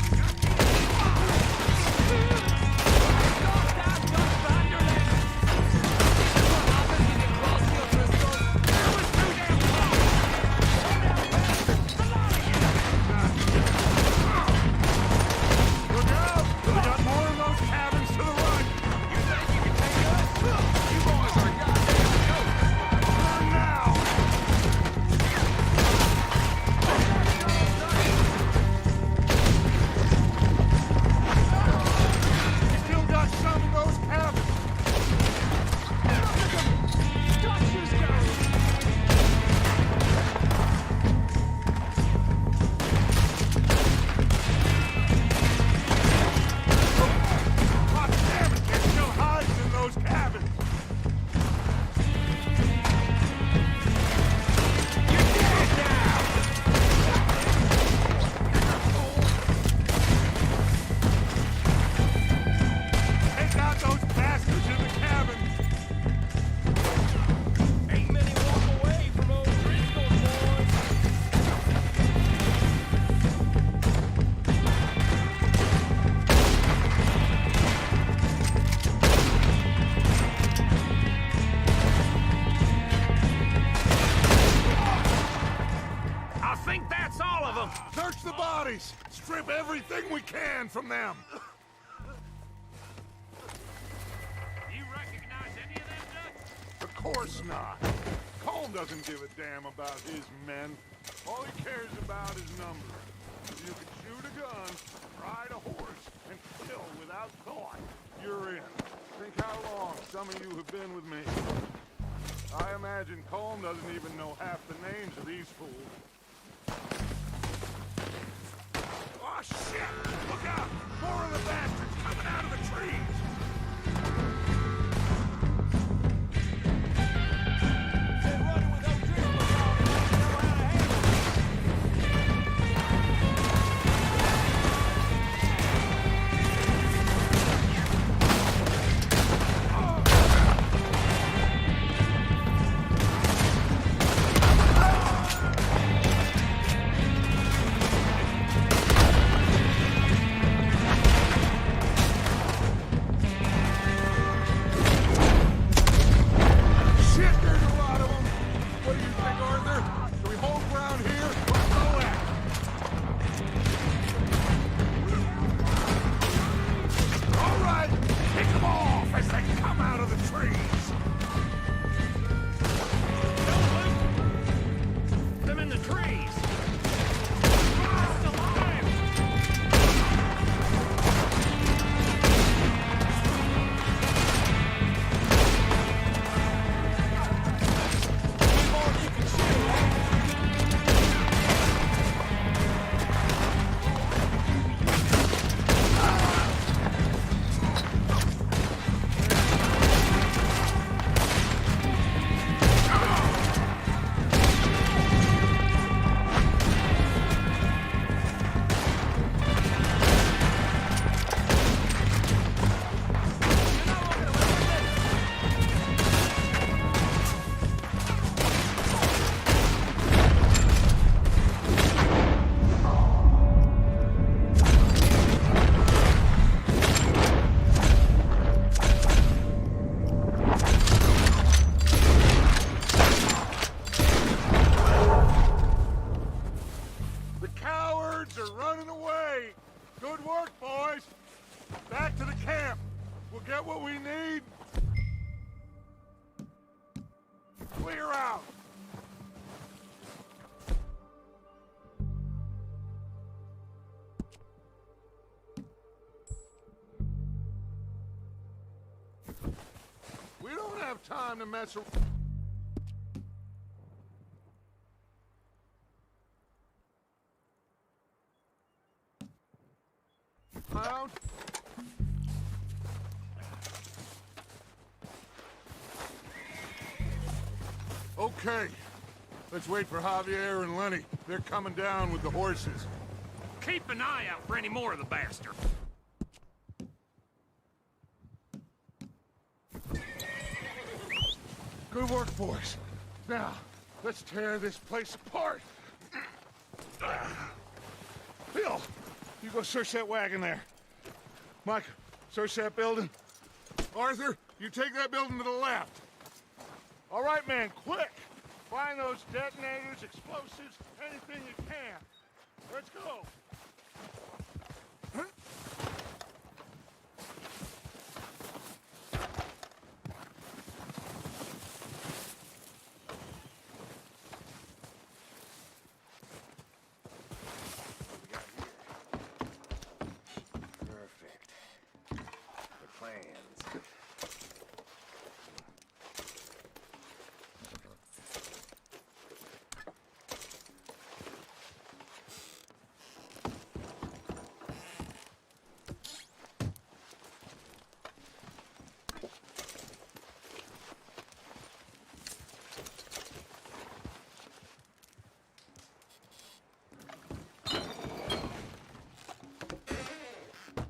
B: Look out! We got more of those cabins to the right.
D: You think you can take us? You boys are goddamn jokes!
B: Run now! You still got some of those cabins. God damn it, there's still hides in those cabins. Take out those bastards in the cabin.
D: Ain't many walk away from old Driscoll, boys! I think that's all of them!
B: Search the bodies. Strip everything we can from them.
D: You recognize any of them, Dutch?
B: Of course not. Colm doesn't give a damn about his men. All he cares about is numbers. If you can shoot a gun, ride a horse, and kill without thought, you're in. Think how long some of you have been with me. I imagine Colm doesn't even know half the names of these fools. Oh, shit! Look out! More of the bastards coming out of the trees!
D: Been running with O'Driscoll all night, know how to handle it.
B: have time to mess around. Okay. Let's wait for Javier and Lenny. They're coming down with the horses.
G: Keep an eye out for any more of the bastard.
B: Good work, boys. Now, let's tear this place apart. Bill, you go search that wagon there. Mike, search that building. Arthur, you take that building to the left. All right, man, quick! Find those detonators, explosives, anything you can. Let's go.
K: Perfect. The plans.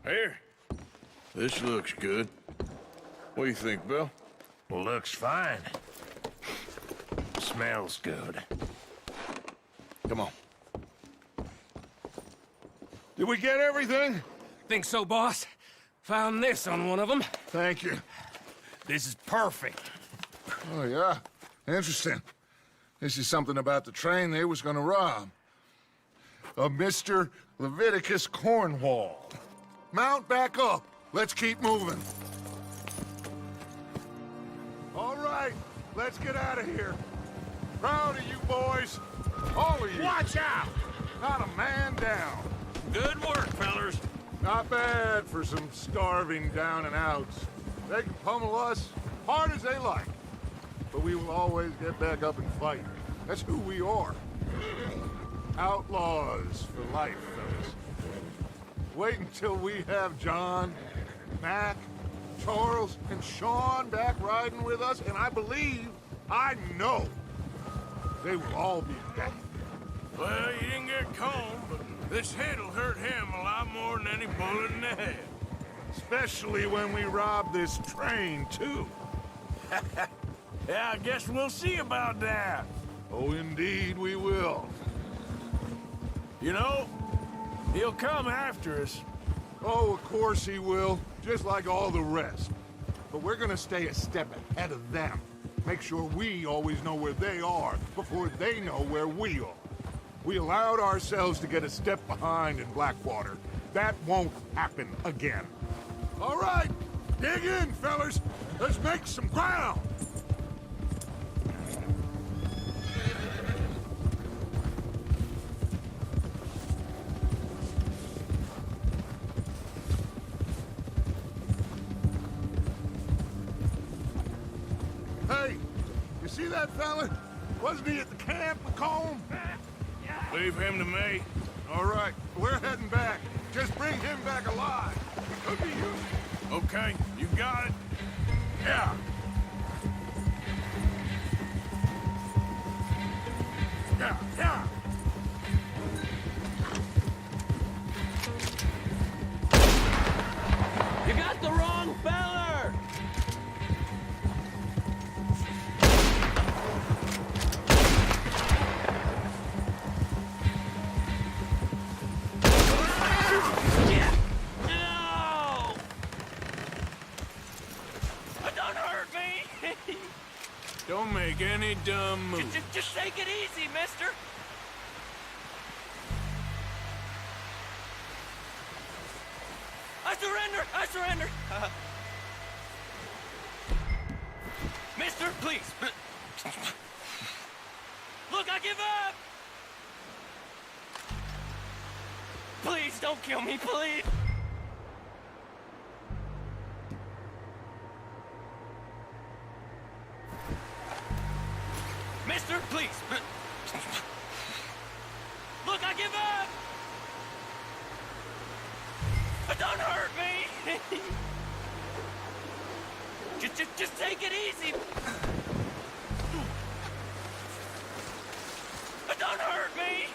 D: Here. This looks good. What do you think, Bill?
C: Looks fine. Smells good.
D: Come on.
B: Did we get everything?
G: Think so, boss? Found this on one of them.
B: Thank you.
C: This is perfect.
B: Oh, yeah? Interesting. This is something about the train they was gonna rob. A Mr. Leviticus Cornwall. Mount back up. Let's keep moving. All right, let's get out of here. Proud of you boys. All of you.
C: Watch out!
B: Not a man down.
G: Good work, fellers.
B: Not bad for some starving down and outs. They can pummel us hard as they like. But we will always get back up and fight. That's who we are. Outlaws for life, fellas. Wait until we have John, Mac, Charles, and Sean back riding with us, and I know, they will all be dead.
D: Well, you didn't get Combe, but this hit'll hurt him a lot more than any bullet in the head.
B: Especially when we rob this train, too.
D: Yeah, I guess we'll see about that.
B: Oh, indeed we will.
D: You know, he'll come after us.
B: Oh, of course he will, just like all the rest. But we're gonna stay a step ahead of them. Make sure we always know where they are before they know where we are. We allowed ourselves to get a step behind in Blackwater. That won't happen again. All right, dig in, fellas. Let's make some ground. Hey, you see that fella? Wasn't he at the camp with Combe?
D: Leave him to me.
B: All right, we're heading back. Just bring him back alive. It could be useful.
D: Okay, you got it.
B: Yeah. Yeah, yeah.
I: You got the wrong feller! No! Don't hurt me!
D: Don't make any dumb moves.
I: Just take it easy, mister! I surrender! I surrender! Mister, please! Look, I give up! Please, don't kill me, please! Mister, please. Look, I give up! Don't hurt me! just take it easy! Don't hurt me!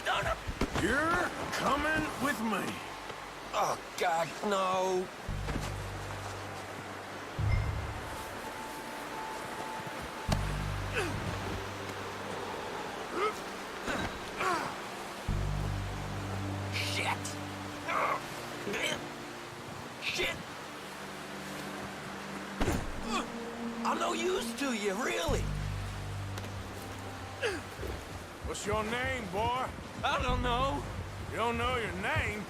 I: Don't hurt...
D: You're coming with me.
I: Oh, God, no. Shit. Shit. I'm no use to you, really.
D: What's your name, boy?
I: I don't know.
D: You don't know your name?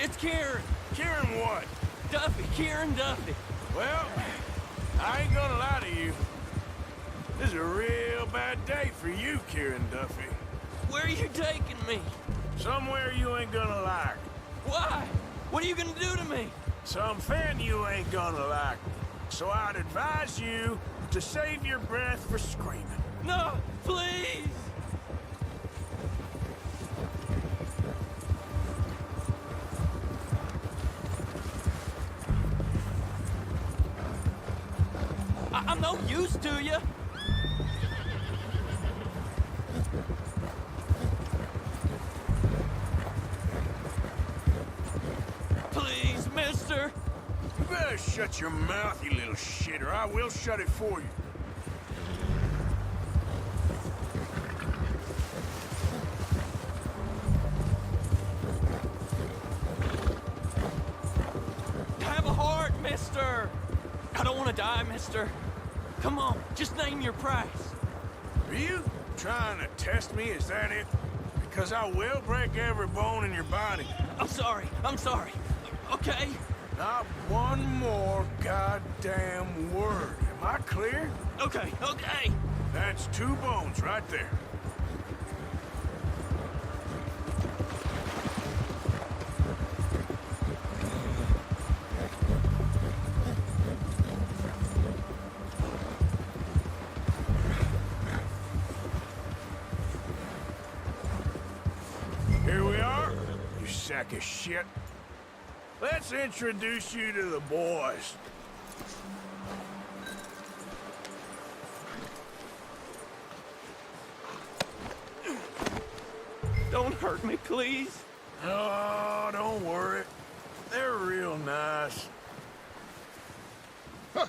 I: It's Kieran.
D: Kieran what?
I: Duffy, Kieran Duffy.
D: Well, I ain't gonna lie to you. This is a real bad day for you, Kieran Duffy.
I: Where are you taking me?
D: Somewhere you ain't gonna like.
I: Why? What are you gonna do to me?
D: Something you ain't gonna like. So I'd advise you to save your breath for screaming.
I: No, please! I'm no use to you. Please, mister.
D: You better shut your mouth, you little shit, or I will shut it for you.
I: Have a heart, mister. I don't want to die, mister. Come on, just name your price.
D: Are you trying to test me? Is that it? Because I will break every bone in your body.
I: I'm sorry. Okay?
D: Not one more goddamn word. Am I clear?
I: Okay.
D: That's 2 bones right there. Here we are, you sack of shit. Let's introduce you to the boys.
I: Don't hurt me, please.
D: Oh, don't worry. They're real nice.
K: Huh.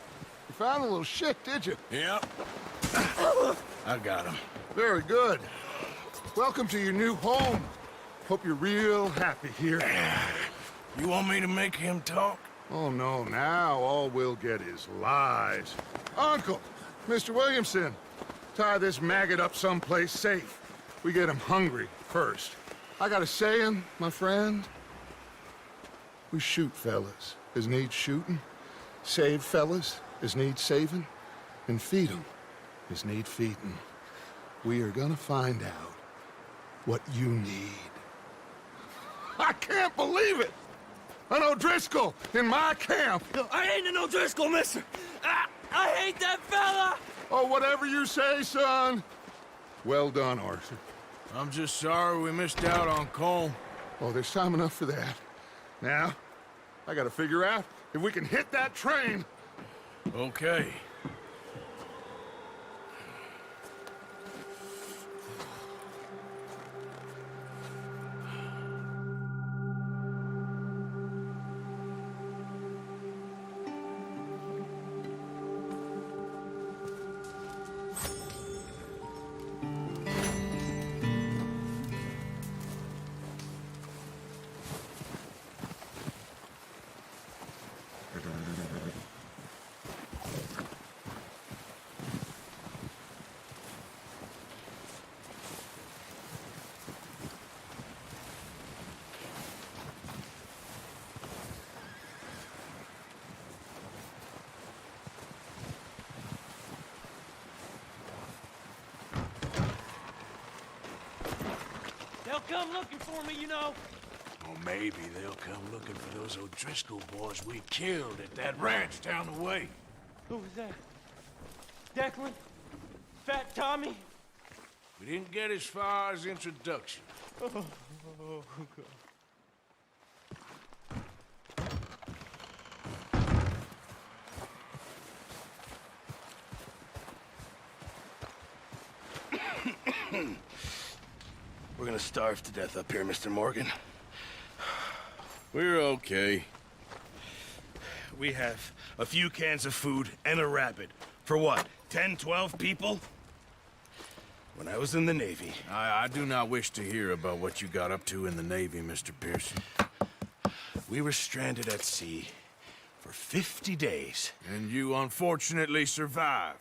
K: You found a little shit, did you?
D: Yep. I got him.
K: Very good. Welcome to your new home. Hope you're real happy here.
D: You want me to make him talk?
K: Oh, no, now all we'll get is lies. Uncle, Mr. Williamson, tie this maggot up someplace safe. We get him hungry first. I got a saying, my friend. We shoot fellas as need shooting, save fellas as need saving, and feed 'em as need feeding. We are gonna find out what you need. I can't believe it! An O'Driscoll in my camp!
I: I ain't an O'Driscoll, mister! I hate that fella!
K: Oh, whatever you say, son. Well done, Arthur.
D: I'm just sorry we missed out on Colm.
K: Oh, there's time enough for that. Now, I gotta figure out if we can hit that train.
D: Okay.
I: They'll come looking for me, you know.
D: Oh, Maybe they'll come looking for those O'Driscoll boys we killed at that ranch down the way.
L: Who was that? Declan? Fat Tommy?
D: We didn't get as far as introduction.
L: Oh, God.
D: We're gonna starve to death up here, Mr. Morgan. We're okay. We have a few cans of food and a rabbit. For what, 10, 12 people? When I was in the Navy... I do not wish to hear about what you got up to in the Navy, Mr. Pearson. We were stranded at sea for 50 days. And you unfortunately survived.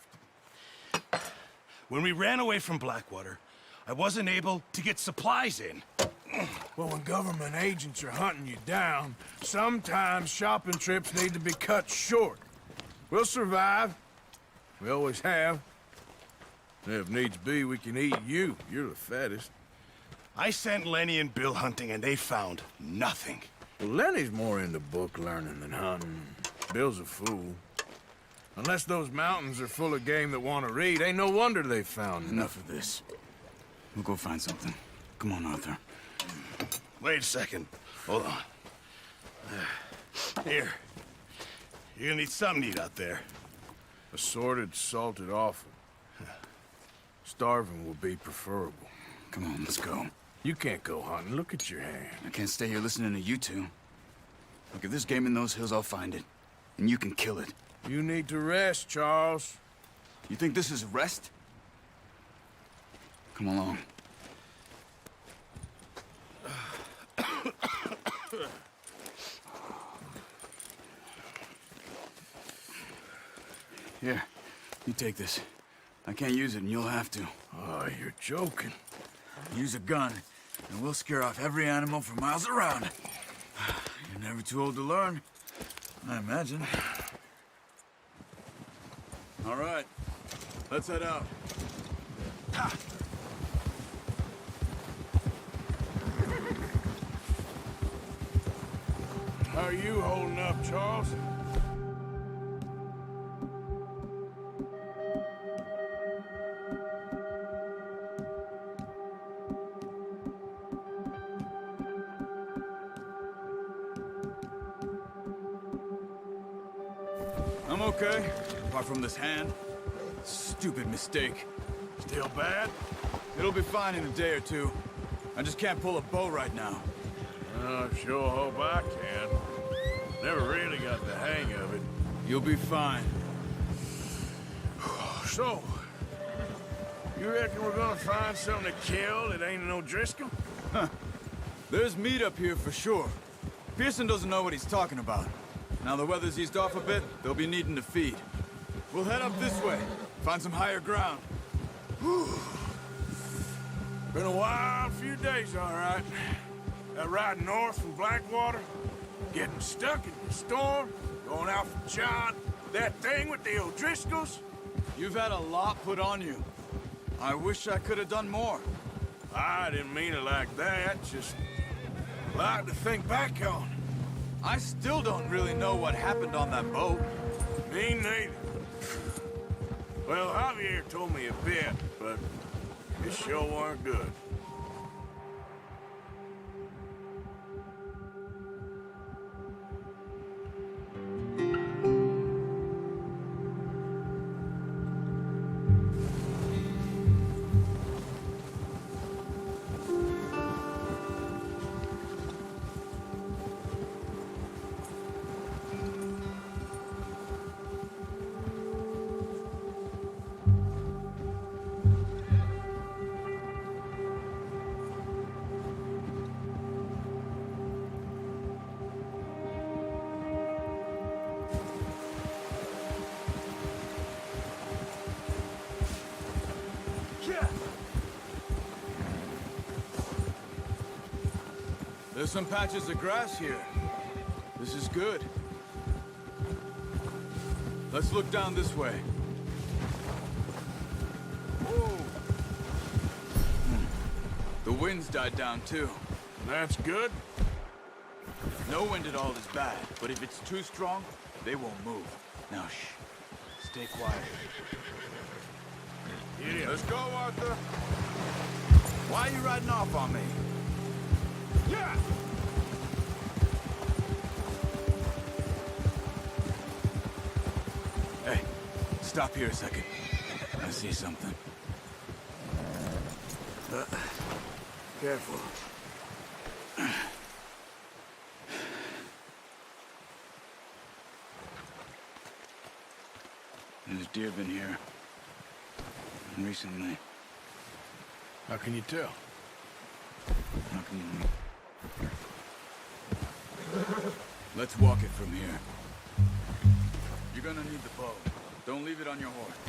D: When we ran away from Blackwater, I wasn't able to get supplies in. Well, when government agents are hunting you down, sometimes shopping trips need to be cut short. We'll survive. We always have. If needs be, we can eat you. You're the fattest. I sent Lenny and Bill hunting, and they found nothing. Well, Lenny's more into book learning than hunting. Bill's a fool. Unless those mountains are full of game that want to read, ain't no wonder they found
M: Enough of this. We'll go find something. Come on, Arthur.
D: Wait a second. Hold on. Here. You're gonna need something to eat out there. Assorted, salted offal. Starving will be preferable.
M: Come on, let's go.
D: You can't go hunting. Look at your hand.
M: I can't stay here listening to you two. Look, if there's game in those hills, I'll find it. And you can kill it.
D: You need to rest, Charles.
M: You think this is rest? Come along. Here, you take this. I can't use it, and you'll have to.
D: Oh, you're joking.
M: Use a gun, and we'll scare off every animal for miles around. You're never too old to learn, I imagine. All right, let's head out.
D: How are you holding up, Charles?
M: I'm okay, apart from this hand. Stupid mistake.
D: Still bad?
M: It'll be fine in a day or two. I just can't pull a bow right now.
D: I sure hope I can. Never really got the hang of it.
M: You'll be fine.
D: So, you reckon we're gonna find something to kill that ain't no Driscoll?
M: Huh. There's meat up here for sure. Pearson doesn't know what he's talking about. Now the weather's eased off a bit, they'll be needing to feed. We'll head up this way, find some higher ground.
D: Whew. Been a wild few days, all right. That ride north from Blackwater, getting stuck in the storm, going out from John, that thing with the O'Driscolls.
M: You've had a lot put on you. I wish I could have done more.
D: I didn't mean it like that, just a lot to think back on.
M: I still don't really know what happened on that boat.
D: Me neither. Well, Javier told me a bit, but it sure weren't good.
M: There's some patches of grass here. This is good. Let's look down this way. Whoa. The wind's died down, too.
D: That's good.
M: No wind at all is bad, but if it's too strong, they won't move. Now, shh. Stay quiet.
B: Let's go, Arthur.
M: Why are you riding off on me?
B: Yeah!
M: Hey, stop here a second. I see something. Careful. There's deer been here. Recently.
B: How can you tell?
M: How can you... Let's walk it from here. You're gonna need the bow. Don't leave it on your horse.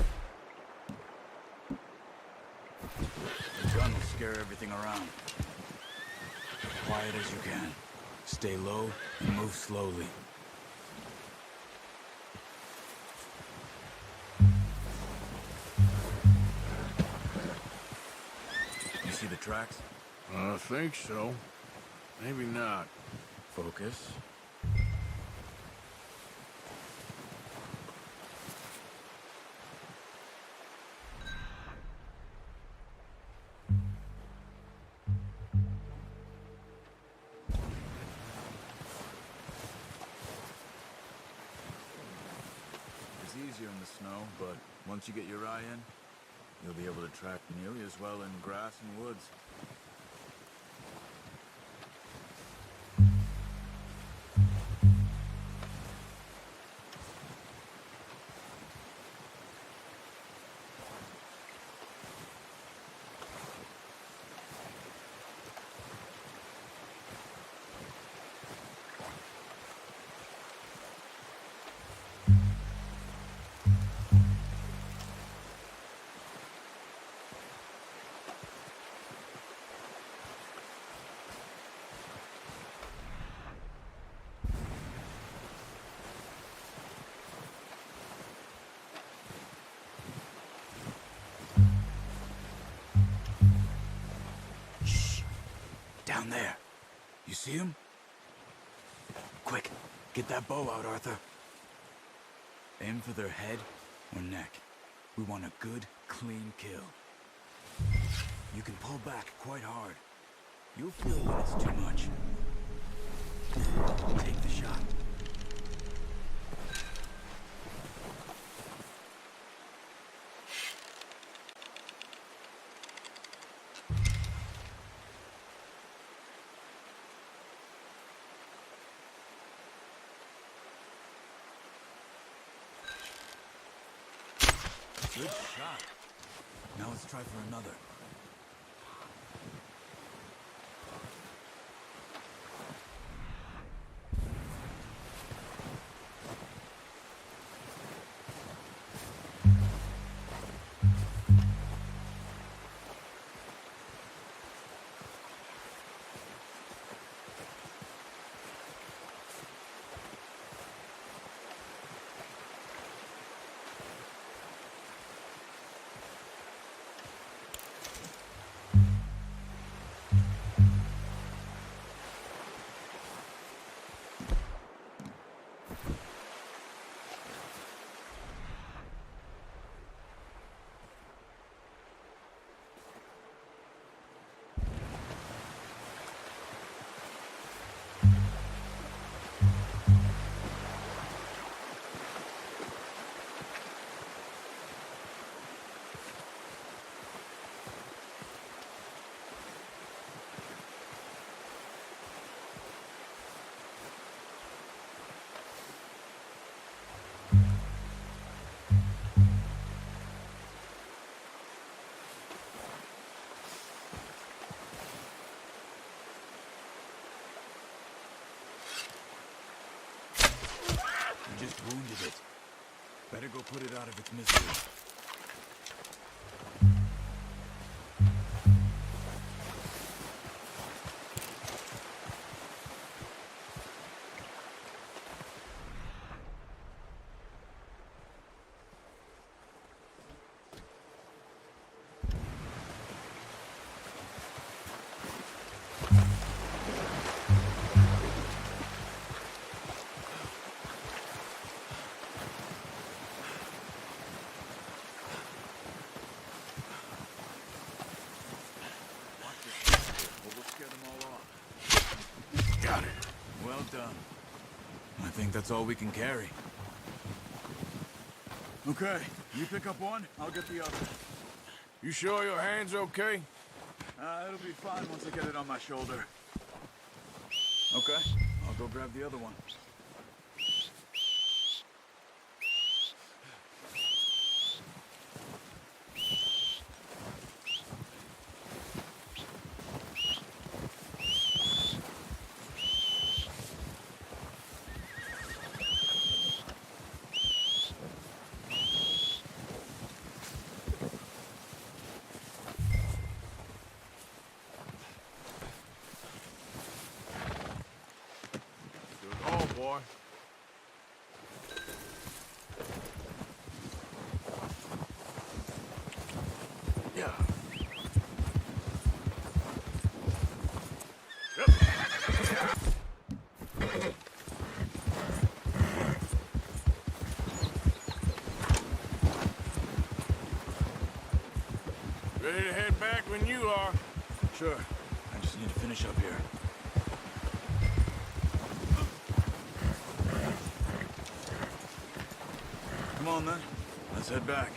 M: The gun will scare everything around. Quiet as you can. Stay low and move slowly. You see the tracks?
B: I think so. Maybe not.
M: Focus. It's easier in the snow, but once you get your eye in, you'll be able to track nearly as well in grass and woods. Down there. You see him? Quick, get that bow out, Arthur. Aim for their head or neck. We want a good, clean kill. You can pull back quite hard. You'll feel when it's too much. Take the shot. Good shot. Now let's try for another. You just wounded it. Better go put it out of its misery. I think that's all we can carry. Okay, you pick up one, I'll get the other.
D: You sure your hand's okay?
M: It'll be fine once I get it on my shoulder. Okay, I'll go grab the other one.
D: Oh, boy. Yeah. Ready to head back when you are.
M: Sure, I just need to finish up here. Come on then, let's head back.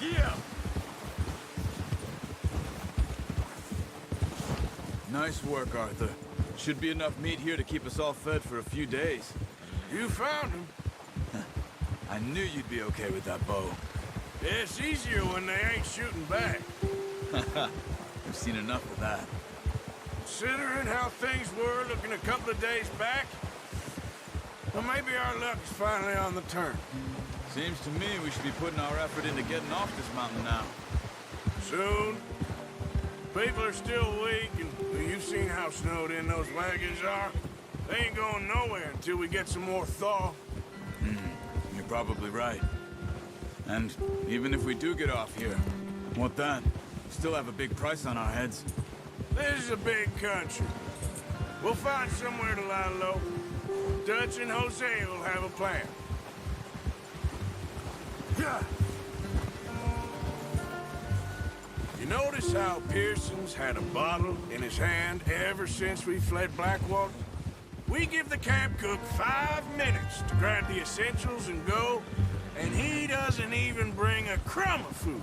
M: Yeah! Nice work, Arthur. Should be enough meat here to keep us all fed for a few days.
D: You found him.
M: I knew you'd be okay with that bow.
D: Yeah, it's easier when they ain't shooting back.
M: We've seen enough of that.
D: Considering how things were looking a couple of days back, well, maybe our luck's finally on the turn.
M: Seems to me we should be putting our effort into getting off this mountain now.
D: Soon. People are still weak, and you've seen how snowed in those wagons are. They ain't going nowhere until we get some more thaw.
M: You're probably right. And even if we do get off here, what then? We still have a big price on our heads.
D: This is a big country. We'll find somewhere to lie low. Dutch and Jose will have a plan. Yeah. You notice how Pearson's had a bottle in his hand ever since we fled Blackwater? We give the camp cook 5 minutes to grab the essentials and go, and he doesn't even bring a crumb of food.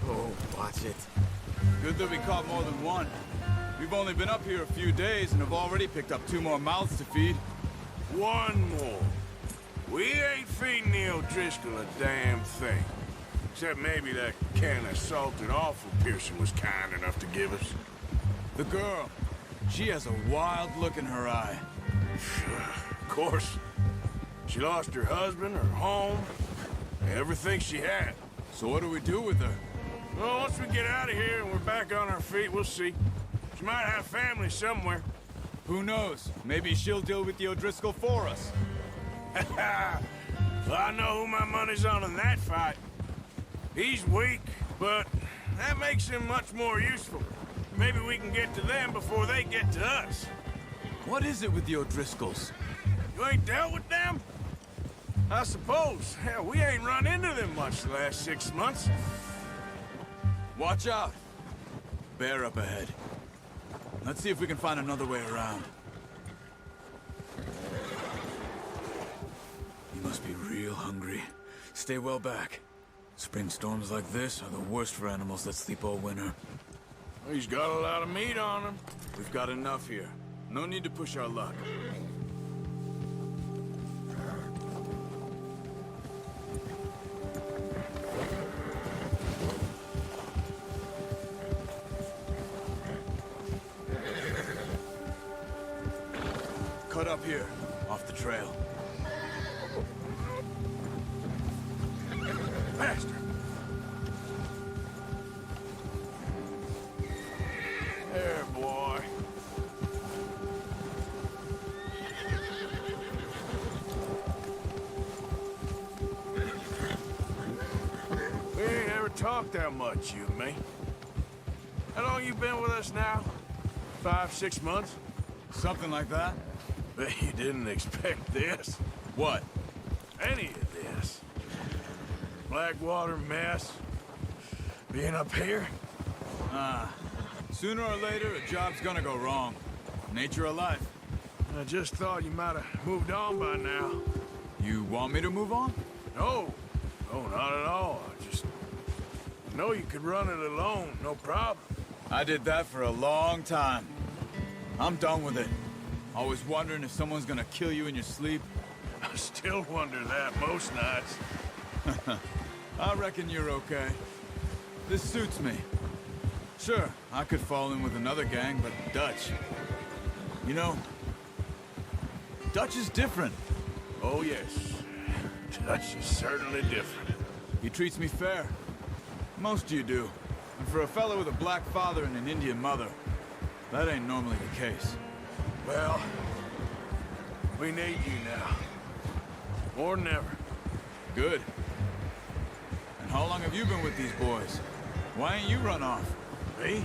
M: Oh, watch it. Good that we caught more than one. We've only been up here a few days and have already picked up 2 more mouths to feed.
D: One more. We ain't feeding the O'Driscoll a damn thing. Except maybe that can of salted offal Pearson was kind enough to give us.
M: The girl. She has a wild look in her eye.
D: Of course. She lost her husband, her home, everything she had.
M: So what do we do with her?
D: Well, once we get out of here and we're back on our feet, we'll see. She might have family somewhere.
M: Who knows? Maybe she'll deal with the O'Driscoll for us.
D: Well, I know who my money's on in that fight. He's weak, but that makes him much more useful. Maybe we can get to them before they get to us.
M: What is it with the O'Driscolls?
D: You ain't dealt with them? I suppose. Hell, we ain't run into them much the last 6 months.
M: Watch out! Bear up ahead. Let's see if we can find another way around. You must be real hungry. Stay well back. Spring storms like this are the worst for animals that sleep all winter.
D: He's got a lot of meat on him.
M: We've got enough here. No need to push our luck. Cut up here, off the trail.
D: Faster. There, boy. We ain't ever talked that much, you and me. How long you been with us now? 5, 6 months?
M: Something like that?
D: Bet you didn't expect this.
M: What?
D: Any of this. Blackwater mess. Being up here?
M: Sooner or later, a job's gonna go wrong. Nature of life.
D: I just thought you might have moved on by now.
M: You want me to move on?
D: No. No, not at all. I just know you could run it alone, no problem.
M: I did that for a long time. I'm done with it. Always wondering if someone's gonna kill you in your sleep.
D: I still wonder that most nights.
M: I reckon you're okay. This suits me. Sure, I could fall in with another gang, but Dutch... You know, Dutch is different.
D: Oh, yes. Dutch is certainly different.
M: He treats me fair. Most of you do. And for a fellow with a black father and an Indian mother, that ain't normally the case.
D: Well, we need you now. More than ever.
M: Good. And how long have you been with these boys? Why ain't you run off?
D: Me?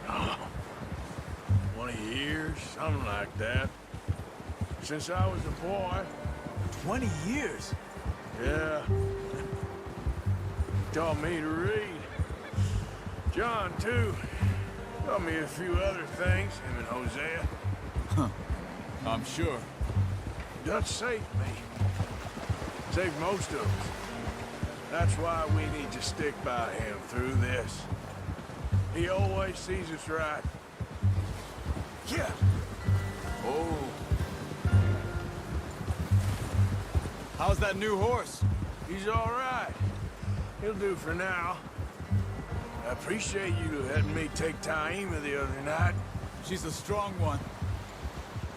D: Oh, 20 years, something like that. Since I was a boy.
M: 20 years?
D: Yeah. Taught me to read. John, too. Taught me a few other things, him and Hosea.
M: Huh. I'm sure.
D: Dutch saved me. Saved most of us. That's why we need to stick by him through this. He always sees us right. Yeah.
M: Oh. How's that new horse?
D: He's all right. He'll do for now. I appreciate you letting me take Taima the other night.
M: She's a strong one.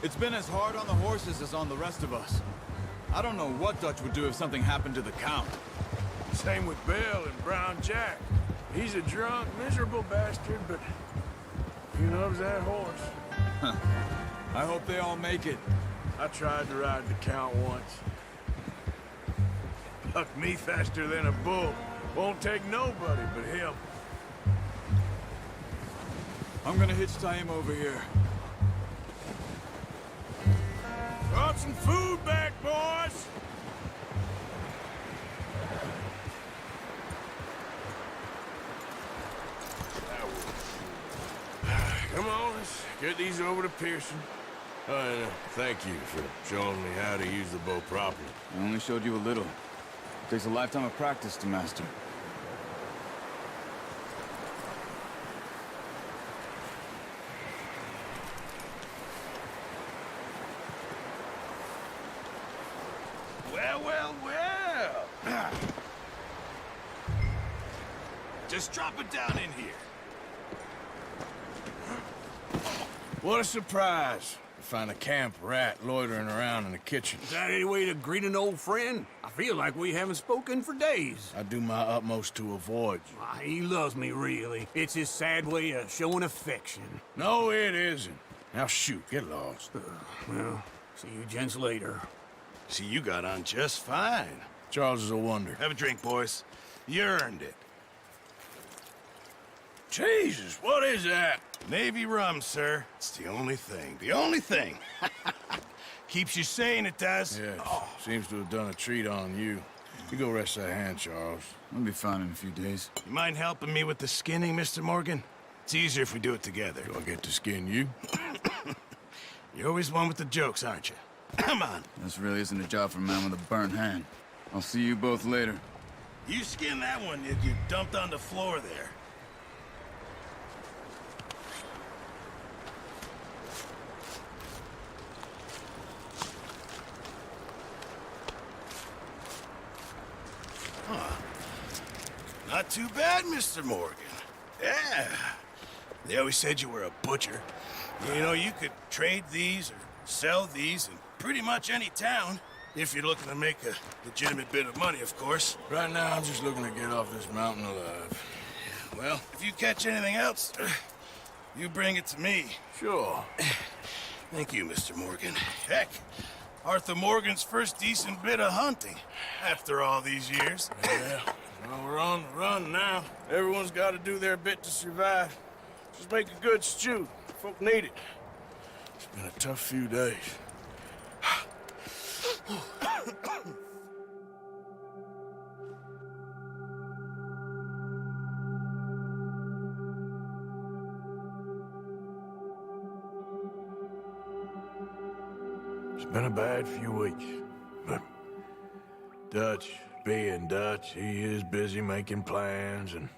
M: It's been as hard on the horses as on the rest of us. I don't know what Dutch would do if something happened to the Count.
D: Same with Bill and Brown Jack. He's a drunk, miserable bastard, but he loves that horse.
M: I hope they all make it.
D: I tried to ride the Count once. Bucked me faster than a bull. Won't take nobody but him.
M: I'm gonna hitch Taima over here.
D: Brought some food back, boys! Come on, let's get these over to Pearson. And thank you for showing me how to use the bow properly.
M: I only showed you a little. Takes a lifetime of practice to master.
D: Well, well, well! Just drop it down in here. What a surprise. To find a camp rat loitering around in the kitchen.
N: Is that any way to greet an old friend? I feel like we haven't spoken for days.
D: I do my utmost to avoid you.
N: He loves me, really. It's his sad way of showing affection.
D: No, it isn't. Now shoot, get lost.
N: Well, see you gents later.
D: See, you got on just fine. Charles is a wonder. Have a drink, boys. You earned it. Jesus, what is that? Navy rum, sir. It's the only thing. The only thing. Keeps you sane, it does.
B: Yeah, seems to have done a treat on you. You go rest that hand, Charles.
M: I'll be fine in a few days.
D: You mind helping me with the skinning, Mr. Morgan? It's easier if we do it together.
B: Do I get to skin you?
D: You're always one with the jokes, aren't you? Come on.
M: This really isn't a job for a man with a burnt hand. I'll see you both later.
D: You skinned that one you dumped on the floor there. Huh. Not too bad, Mr. Morgan. Yeah. They always said you were a butcher. You know, you could trade these or sell these in pretty much any town. If you're looking to make a legitimate bit of money, of course.
B: Right now, I'm just looking to get off this mountain alive.
D: Well, if you catch anything else, you bring it to me.
B: Sure.
D: Thank you, Mr. Morgan. Heck, Arthur Morgan's first decent bit of hunting after all these years.
B: Yeah, well, we're on the run now. Everyone's got to do their bit to survive. Just make a good stew. Folk need it. It's been a tough few days.
D: It's been a bad few weeks, but Dutch being Dutch, he is busy making plans, and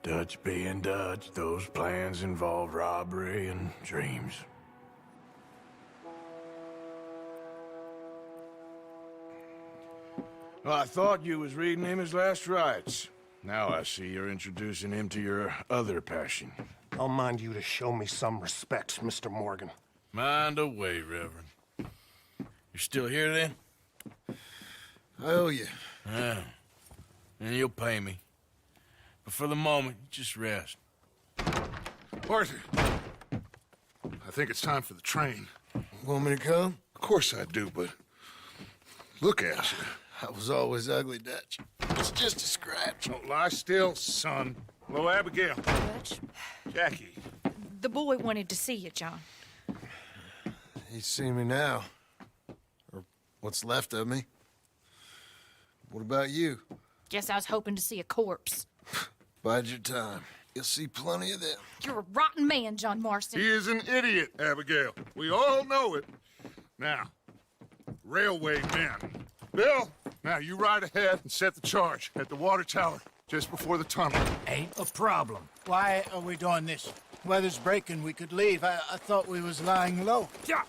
D: Dutch being Dutch, those plans involve robbery and dreams. Well, I thought you was reading him his last rites. Now I see you're introducing him to your other passion.
O: I'll mind you to show me some respect, Mr. Morgan.
D: Mind away, Reverend. You're still here, then?
O: I owe you.
D: Yeah. And you'll pay me. But for the moment, just rest.
K: Arthur, I think it's time for the train.
O: Want me to come?
K: Of course I do, but look at you.
O: I was always ugly, Dutch. It's just a scratch.
K: Don't lie still, son. Hello, Abigail.
F: Dutch,
K: Jackie.
F: the boy wanted to see you, John.
O: He's seen me now. Or what's left of me. What about you?
F: Guess I was hoping to see a corpse.
O: Bide your time. You'll see plenty of them.
F: You're a rotten man, John Marston.
K: He is an idiot, Abigail. We all know it. Now, railway men. Bill, now you ride ahead and set the charge at the water tower just before the tunnel.
C: Ain't a problem. Why are we doing this? Weather's breaking. We could leave. I thought we was lying low.
K: Yeah,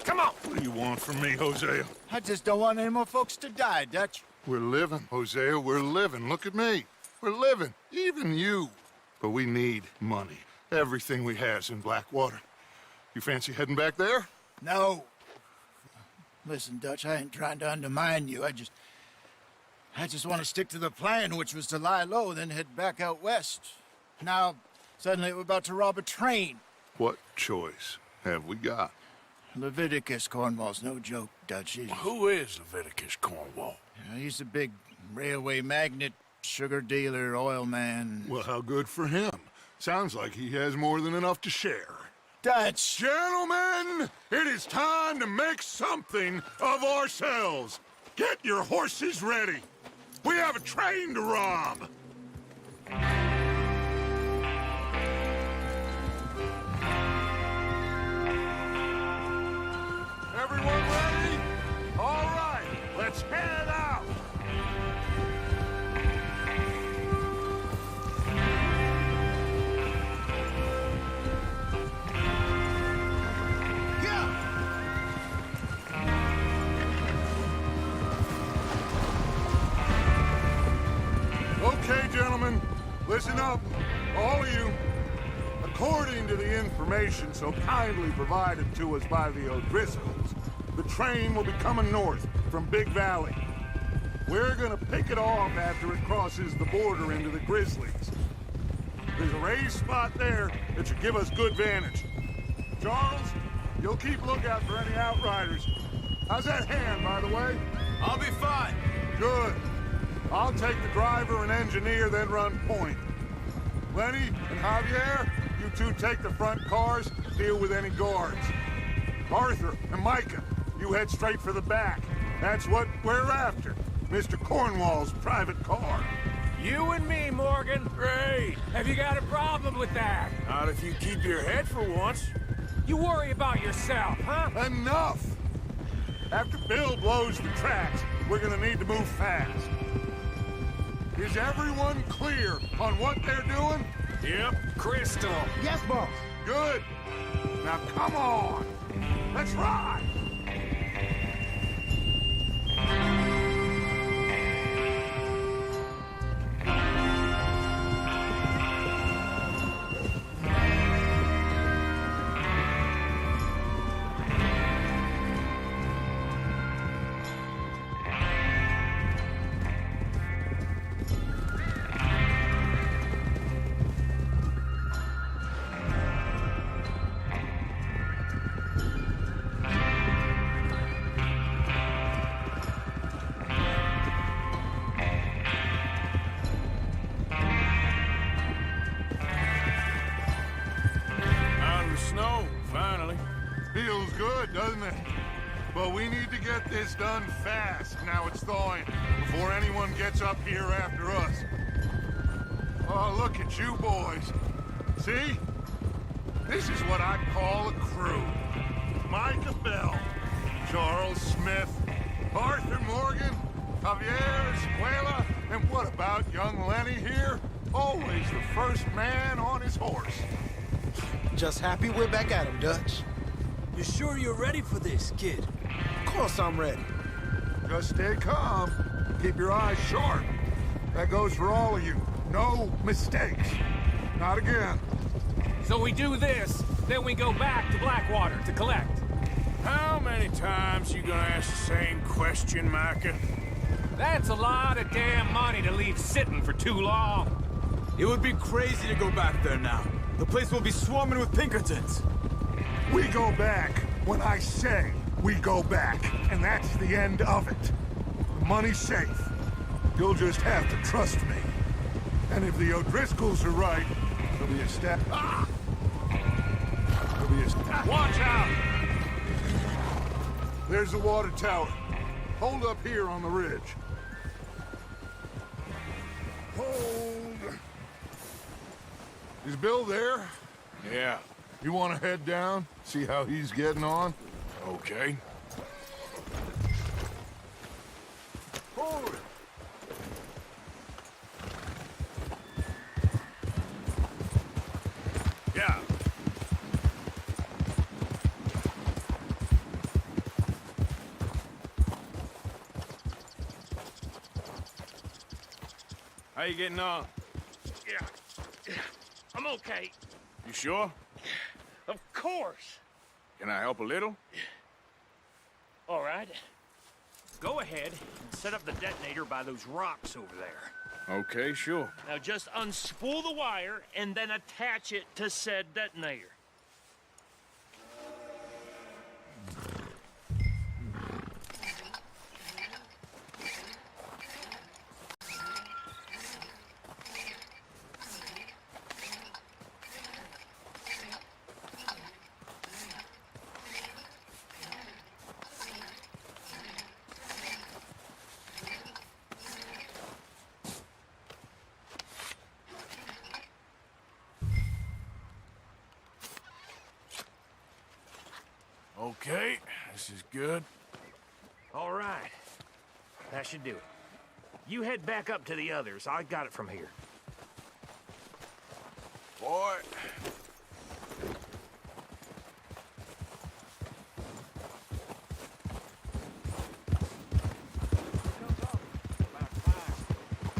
K: come on. What do you want from me, Hosea?
C: I just don't want any more folks to die, Dutch.
K: We're living, Hosea. We're living. Look at me. We're living. Even you. But we need money. Everything we has in Blackwater. You fancy heading back there?
C: No. Listen, Dutch, I ain't trying to undermine you. I just want to stick to the plan, which was to lie low, then head back out west. Now, suddenly we're about to rob a train.
K: What choice have we got?
C: Leviticus Cornwall's no joke, Dutch.
D: Who is Leviticus Cornwall?
C: He's a big railway magnate, sugar dealer, oil man.
K: Well, how good for him. Sounds like he has more than enough to share.
C: Dutch!
K: Gentlemen, it is time to make something of ourselves. Get your horses ready. We have a train to rob. Everyone ready? All right, let's head out. Okay, gentlemen, listen up, all of you. According to the information so kindly provided to us by the O'Driscolls, the train will be coming north from Big Valley. We're gonna pick it off after it crosses the border into the Grizzlies. There's a raised spot there that should give us good vantage. Charles, you'll keep lookout for any outriders. How's that hand, by the way?
N: I'll be fine.
K: Good. I'll take the driver and engineer, then run point. Lenny and Javier, you two take the front cars, deal with any guards. Arthur and Micah, you head straight for the back. That's what we're after. Mr. Cornwall's private car.
G: You and me, Morgan. Great. Have you got a problem with that?
D: Not if you keep your head for once.
G: You worry about yourself, huh?
K: Enough! After Bill blows the tracks, we're gonna need to move fast. Is everyone clear on what they're doing?
G: Yep, crystal.
C: Yes, boss.
K: Good. Now come on. Let's ride. Feels good, doesn't it? But we need to get this done fast, now it's thawing, before anyone gets up here after us. Oh, look at you boys. See? This is what I call a crew. Micah Bell, Charles Smith, Arthur Morgan, Javier Escuela, and what about young Lenny here? Always the first man on his horse.
P: Just happy we're back at him, Dutch.
I: You sure you're ready for this, kid?
P: Of course I'm ready.
K: Just stay calm. Keep your eyes sharp. That goes for all of you. No mistakes. Not again.
G: So we do this, then we go back to Blackwater to collect.
D: How many times you gonna ask the same question, Micah?
G: That's a lot of damn money to leave sitting for too long.
M: It would be crazy to go back there now. The place will be swarming with Pinkertons.
K: We go back when I say we go back, and that's the end of it. The money's safe. You'll just have to trust me. And if the O'Driscolls are right, there'll be a step. Ah! There'll be a step.
D: Watch out!
K: There's the water tower. Hold up here on the ridge. Hold. Is Bill there?
D: Yeah.
K: You want to head down, see how he's getting on?
D: Okay.
K: Hold.
D: Yeah. How you getting on?
H: Yeah. I'm okay.
D: You sure?
H: Of course.
D: Can I help a little?
H: All right. Go ahead and set up the detonator by those rocks over there.
D: Okay, sure.
H: Now just unspool the wire and then attach it to said detonator.
D: Okay, this is good.
H: All right. That should do it. You head back up to the others. I got it from here.
D: Boy.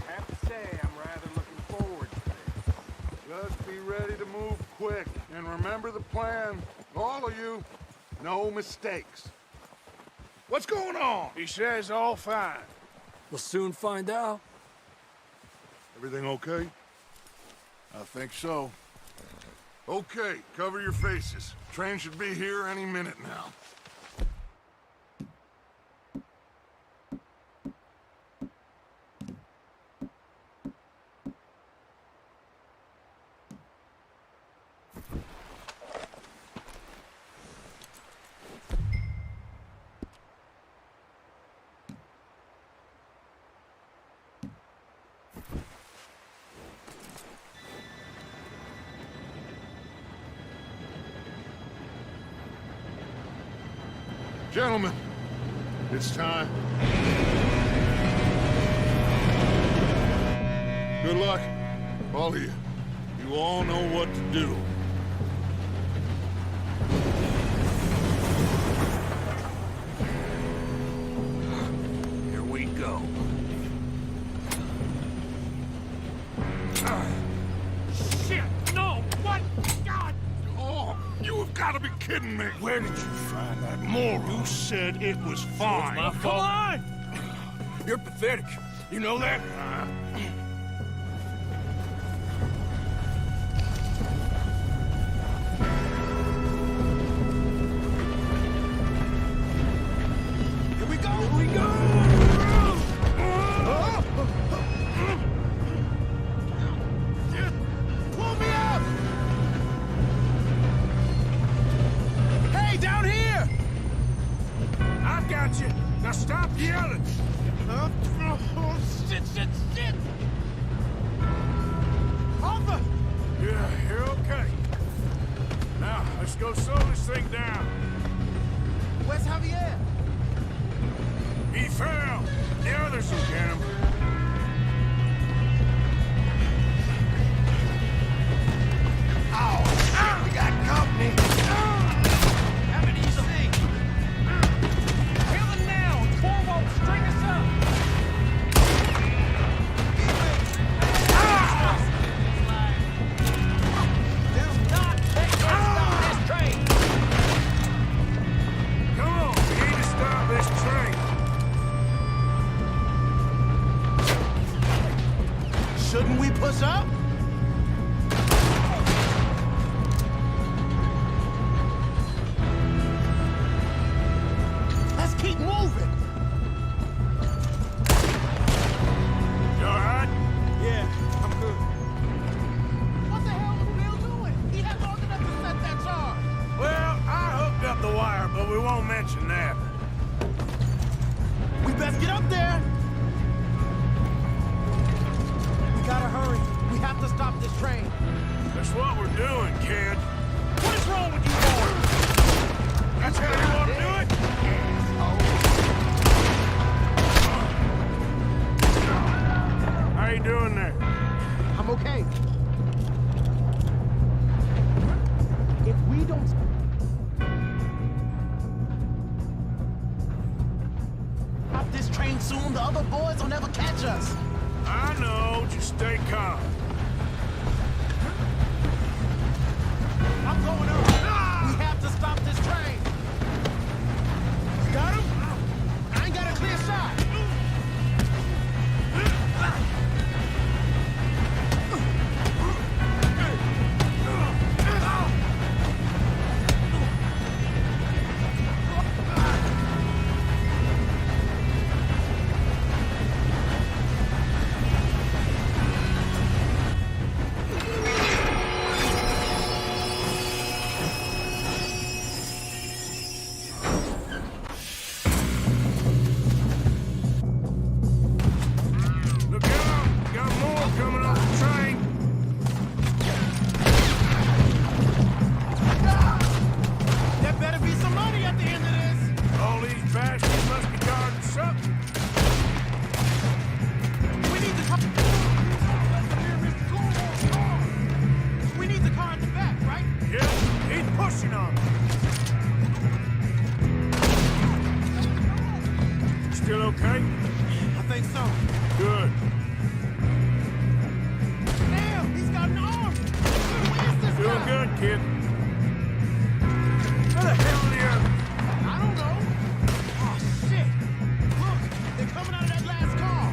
G: Have to say, I'm rather looking forward to this.
K: Just be ready to move quick. And remember the plan. All of you, no mistakes. What's going on?
D: He says all fine.
I: We'll soon find out.
K: Everything okay?
D: I think so.
K: Okay, cover your faces. Train should be here any minute now. Gentlemen, it's time. Good luck, all of you. You all know what to do.
D: Here we go.
H: Shit! No! What? God!
K: Oh, you have got to be kidding me.
D: Where did you find that moral?
K: You said it was fine.
D: My fault. Come on! You're pathetic. You know that?
P: Here we go! Here we go! Pull me up! Hey, down here!
D: I got you. Now stop yelling.
P: Shit! Arthur!
D: Yeah, you're okay. Now, let's go slow this thing down.
P: Where's Javier?
D: The others will get him.
P: Oh, we got company. How many you see?
H: Kill them now! Tor won't string us up! Do not let us stop this train!
D: Come on, we need to stop this train.
P: Shouldn't we push up? Let's keep moving.
D: You alright?
P: Yeah, I'm good. What the hell is Bill doing? He had long enough to set that charge.
D: Well, I hooked up the wire, but we won't mention that.
P: We best get up there. We gotta hurry. We have to stop this train.
D: That's what we're doing, kid. What is wrong with you boys? That's how you want to do it? How you doing there?
P: I'm okay. If we don't... stop this train soon, the other boys will never catch us.
D: I know, just stay calm.
P: I'm going up. We have to stop this train. You got him? I ain't got a clear shot.
D: Look out! Got more coming off the train.
P: There better be some money at the end of this.
D: All these bastards must be guarding something.
P: We need the car. We need the car in the back, right?
D: Yeah, he's pushing on me. Still okay?
P: I think so.
D: Good.
P: Damn, he's got an arm. Where is this
D: Doing
P: guy?
D: good, kid. Where the hell are the others?
P: I don't know. Oh, shit. Look, they're coming out of that last car.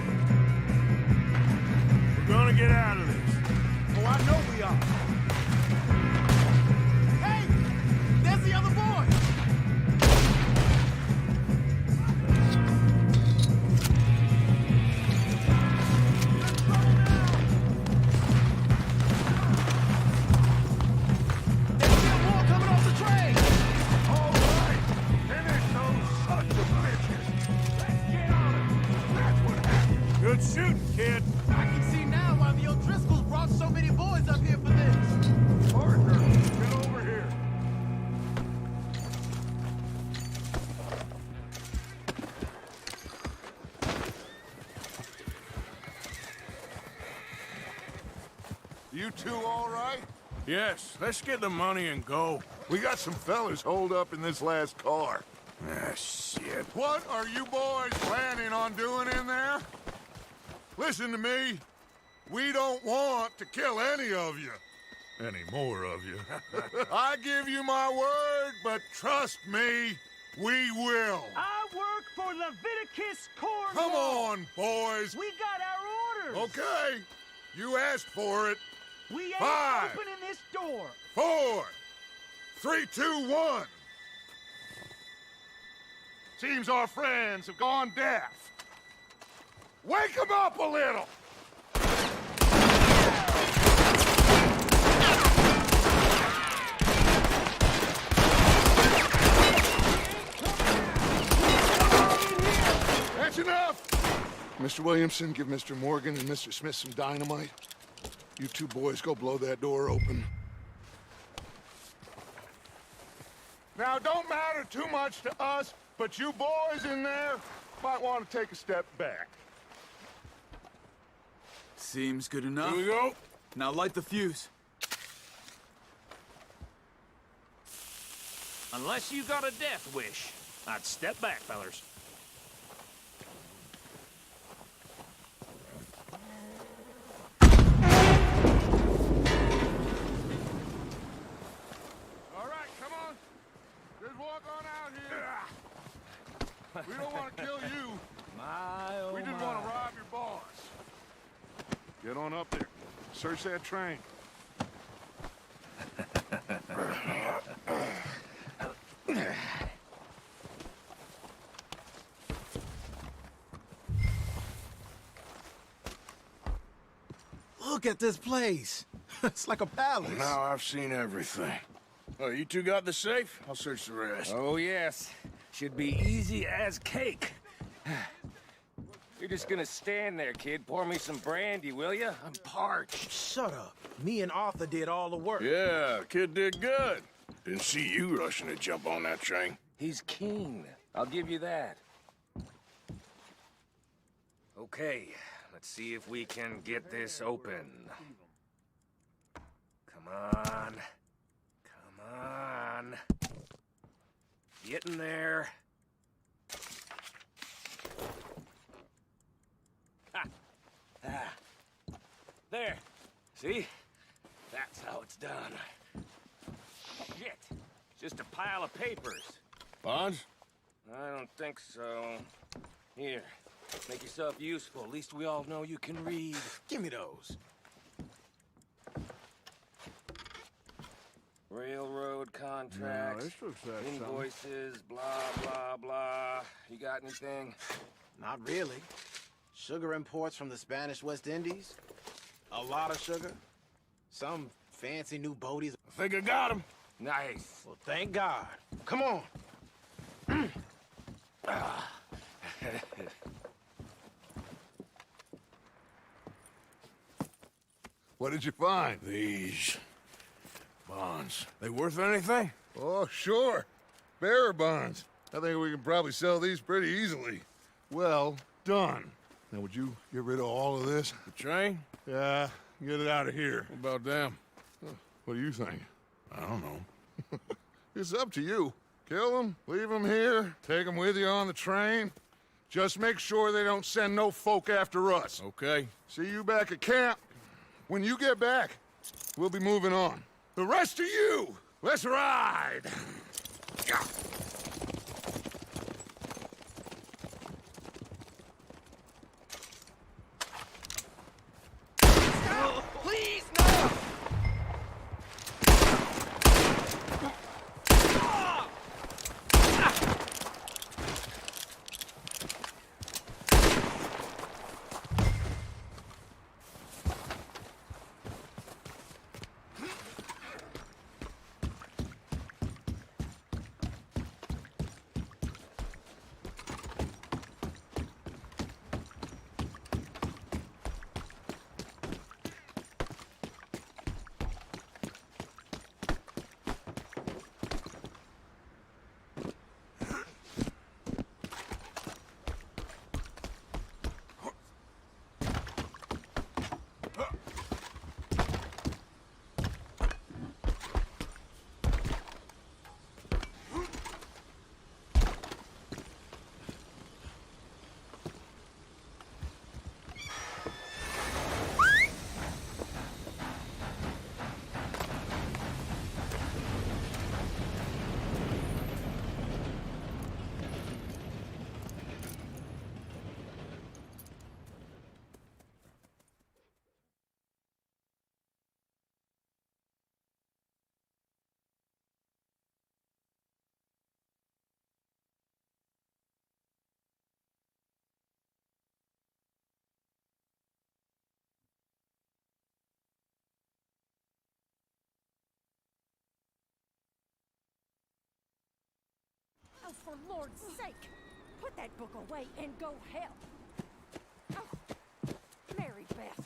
D: We're gonna get out of this.
P: Oh, I know we are. Hey, there's the other boy. There's still more coming off the train.
B: All right, finish those sons of bitches. Let's get on it. That's what happened.
D: Good shooting, kid.
P: I can see now why the O'Driscolls brought so many boys up here for this.
B: Parker, get over here. You two all right?
D: Yes, let's get the money and go.
B: We got some fellas holed up in this last car.
D: Ah, shit.
B: What are you boys planning on doing in there? Listen to me. We don't want to kill any of you. Any more of you. I give you my word, but trust me, we will.
L: I work for Leviticus Cornwall.
B: Come on, boys.
L: We got our orders.
B: Okay. You asked for it.
L: We ain't
B: 5,
L: opening this door.
B: 4, 3, 2, 1. Seems our friends have gone deaf. Wake them up a little. That's enough! Mr. Williamson, give Mr. Morgan and Mr. Smith some dynamite. You two boys go blow that door open. Now, don't matter too much to us
K: But you boys in there might want to take a step back.
M: Seems good enough.
D: Here we go.
M: Now light the fuse.
D: Unless you got a death wish, I'd step back, fellers.
K: All right, come on. Just walk on out here. We don't want to kill you. We just want to rob your boss. Get on up there. Search that train.
P: Look at this place. It's like a palace.
D: Now I've seen everything. Oh, you two got the safe? I'll search the rest.
G: Oh, yes. Should be easy as cake. You're just gonna stand there, kid. Pour me some brandy, will you? I'm parched.
P: Shut up. Me and Arthur did all the work.
D: Yeah, kid did good. Didn't see you rushing to jump on that train.
G: He's keen. I'll give you that. Okay, let's see if we can get this open. Come on. Come on. Get in there. Ha! Ah. There. See? That's how it's done. Shit. Just a pile of papers.
D: Bonds?
G: I don't think so. Here. Make yourself useful. At least we all know you can read.
P: Give me those.
G: Railroad contracts,
D: this looks like something.
G: invoices, blah, blah, blah. You got anything?
P: Not really. Sugar imports from the Spanish West Indies. A lot of sugar. Some fancy new boaties.
D: I think I got him.
G: Nice.
P: Well, thank God. Come on.
K: What did you find?
D: These bonds. They worth anything?
K: Oh, sure. Bearer bonds. I think we can probably sell these pretty easily. Well done. Now, would you get rid of all of this?
D: The train?
K: Yeah, get it out of here.
D: What about them?
K: What do you think?
D: I don't know.
K: It's up to you. Kill them, leave them here, take them with you on the train. Just make sure they don't send no folk after us.
D: Okay.
K: See you back at camp. When you get back, we'll be moving on. The rest of you, let's ride!
P: Please, no!
E: Oh, for Lord's sake, put that book away and go help. Oh, Mary Beth.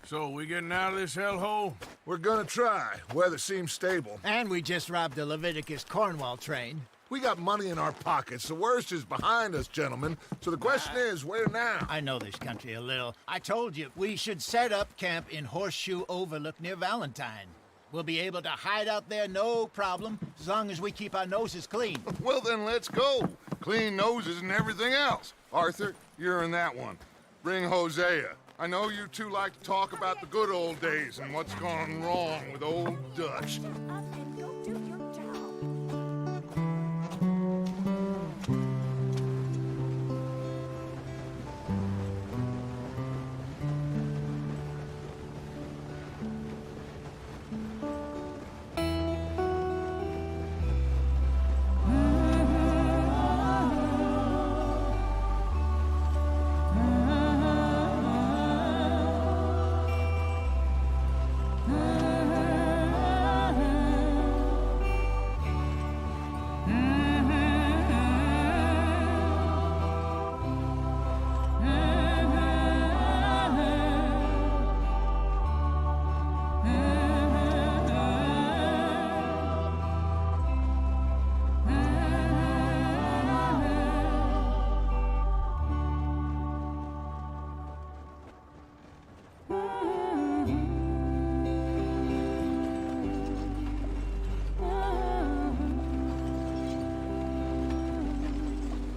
D: So, we getting out of this hellhole?
K: We're gonna try. Weather seems stable.
C: And we just robbed the Leviticus Cornwall train.
K: We got money in our pockets. The worst is behind us, gentlemen. So the question is, where now?
C: I know this country a little. I told you, we should set up camp in Horseshoe Overlook near Valentine. We'll be able to hide out there, no problem, as long as we keep our noses clean.
K: Well, then let's go. Clean noses and everything else. Arthur, you're in that one. Bring Hosea. I know you two like to talk about the good old days and what's gone wrong with old Dutch.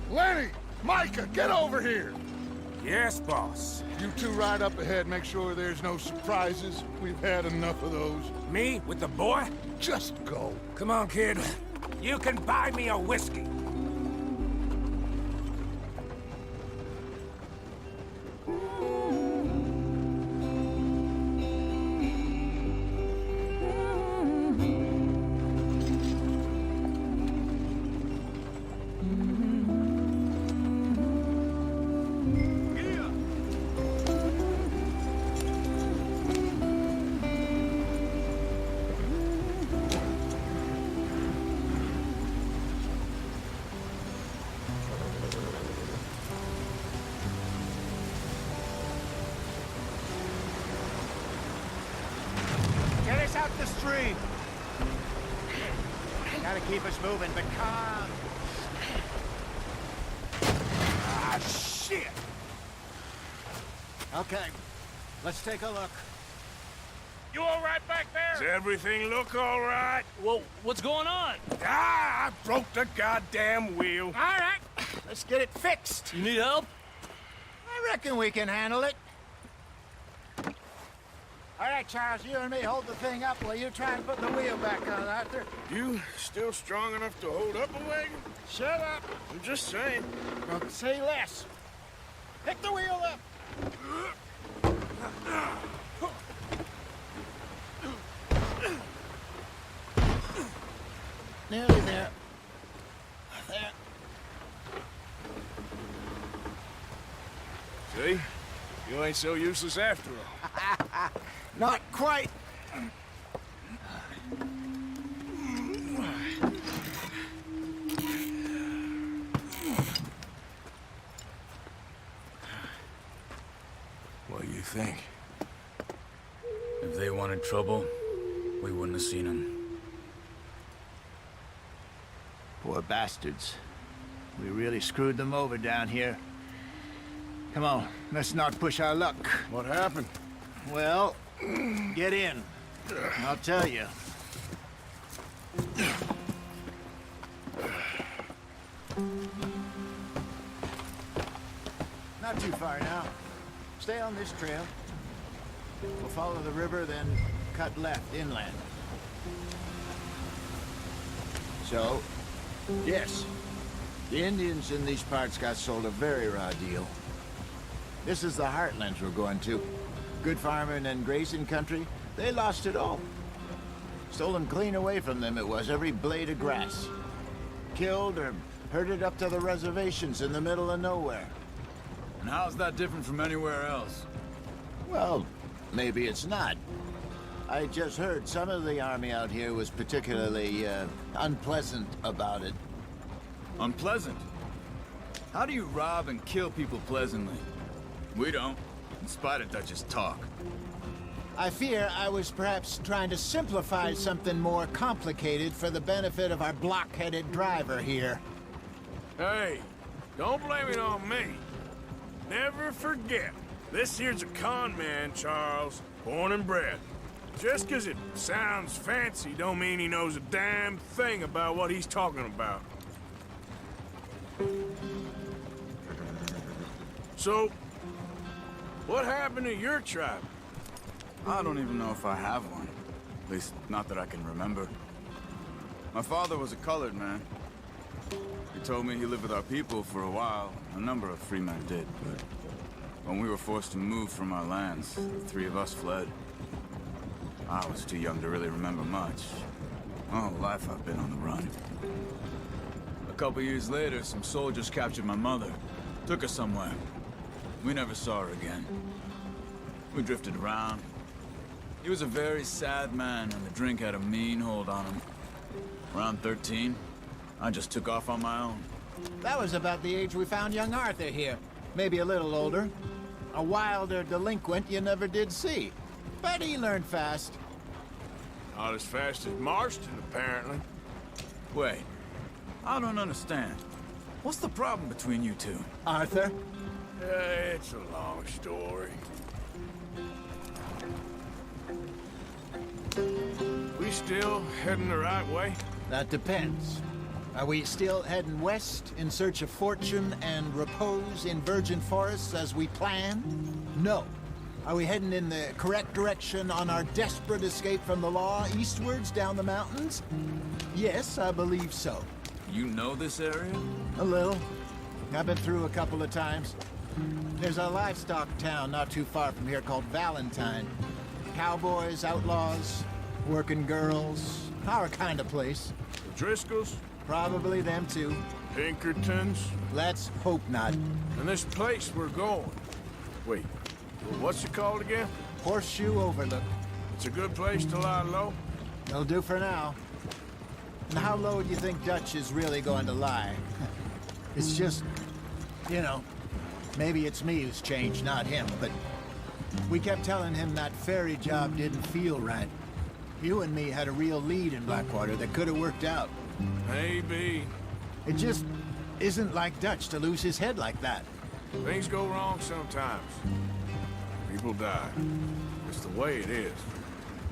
K: Lenny! Micah, get over here!
D: Yes, boss.
K: You two ride up ahead, make sure there's no surprises. We've had enough of those.
D: Me with the boy?
K: Just go.
D: Come on, kid. You can buy me a whiskey.
C: Get us out the stream. Gotta keep us moving, but calm.
D: Ah, shit!
C: Okay, let's take a look.
D: You all right back there? Does everything look all right?
I: Well, what's going on?
D: Ah, I broke the goddamn wheel.
C: All right, let's get it fixed.
I: You need help?
C: I reckon we can handle it. All right, Charles, you and me hold the thing up while you try and put the wheel back on, Arthur.
D: You still strong enough to hold up a wagon?
C: Shut up.
D: I'm just saying.
C: Well, say less. Pick the wheel up. Nearly there. There.
D: See? You ain't so useless after all.
C: Not quite.
D: What do you think?
M: If they wanted trouble, we wouldn't have seen them.
C: Poor bastards. We really screwed them over down here. Come on, let's not push our luck.
D: What happened?
C: Well, get in. I'll tell you. Not too far now. Stay on this trail. We'll follow the river, then cut left inland. So, yes, the Indians in these parts got sold a very raw deal. This is the heartlands we're going to. Good farming and grazing country, they lost it all. Stolen clean away from them it was, every blade of grass. Killed or herded up to the reservations in the middle of nowhere.
M: And how's that different from anywhere else?
C: Well, maybe it's not. I just heard some of the army out here was particularly, unpleasant about it.
M: Unpleasant? How do you rob and kill people pleasantly? We don't, in spite of Dutch's talk.
C: I fear I was perhaps trying to simplify something more complicated for the benefit of our block-headed driver here.
D: Hey, don't blame it on me. Never forget, this here's a con man, Charles, born and bred. Just 'cause it sounds fancy don't mean he knows a damn thing about what he's talking about. So, what happened to your tribe?
M: I don't even know if I have one. At least, not that I can remember. My father was a colored man. He told me he lived with our people for a while. A number of free men did, but when we were forced to move from our lands, the three of us fled. I was too young to really remember much. All life I've been on the run. A couple years later, some soldiers captured my mother. Took her somewhere. We never saw her again. We drifted around. He was a very sad man, and the drink had a mean hold on him. Around 13, I just took off on my own.
C: That was about the age we found young Arthur here. Maybe a little older. A wilder delinquent you never did see. But he learned fast.
D: Not as fast as Marston, apparently.
M: Wait, I don't understand. What's the problem between you two?
C: Arthur?
D: It's a long story. We still heading the right way?
C: That depends. Are we still heading west in search of fortune and repose in virgin forests as we planned? No. Are we heading in the correct direction on our desperate escape from the law eastwards down the mountains? Yes, I believe so.
M: You know this area?
C: A little. I've been through a couple of times. There's a livestock town not too far from here called Valentine. Cowboys, outlaws, working girls, our kind of place.
D: The Driscolls?
C: Probably them too.
D: Pinkertons?
C: Let's hope not.
D: And this place we're going. Wait, what's it called again?
C: Horseshoe Overlook.
D: It's a good place to lie low?
C: It'll do for now. And how low do you think Dutch is really going to lie? It's just, you know, maybe it's me who's changed, not him, but we kept telling him that ferry job didn't feel right. You and me had a real lead in Blackwater that could have worked out.
D: Maybe.
C: It just isn't like Dutch to lose his head like that.
D: Things go wrong sometimes. People die. It's the way it is.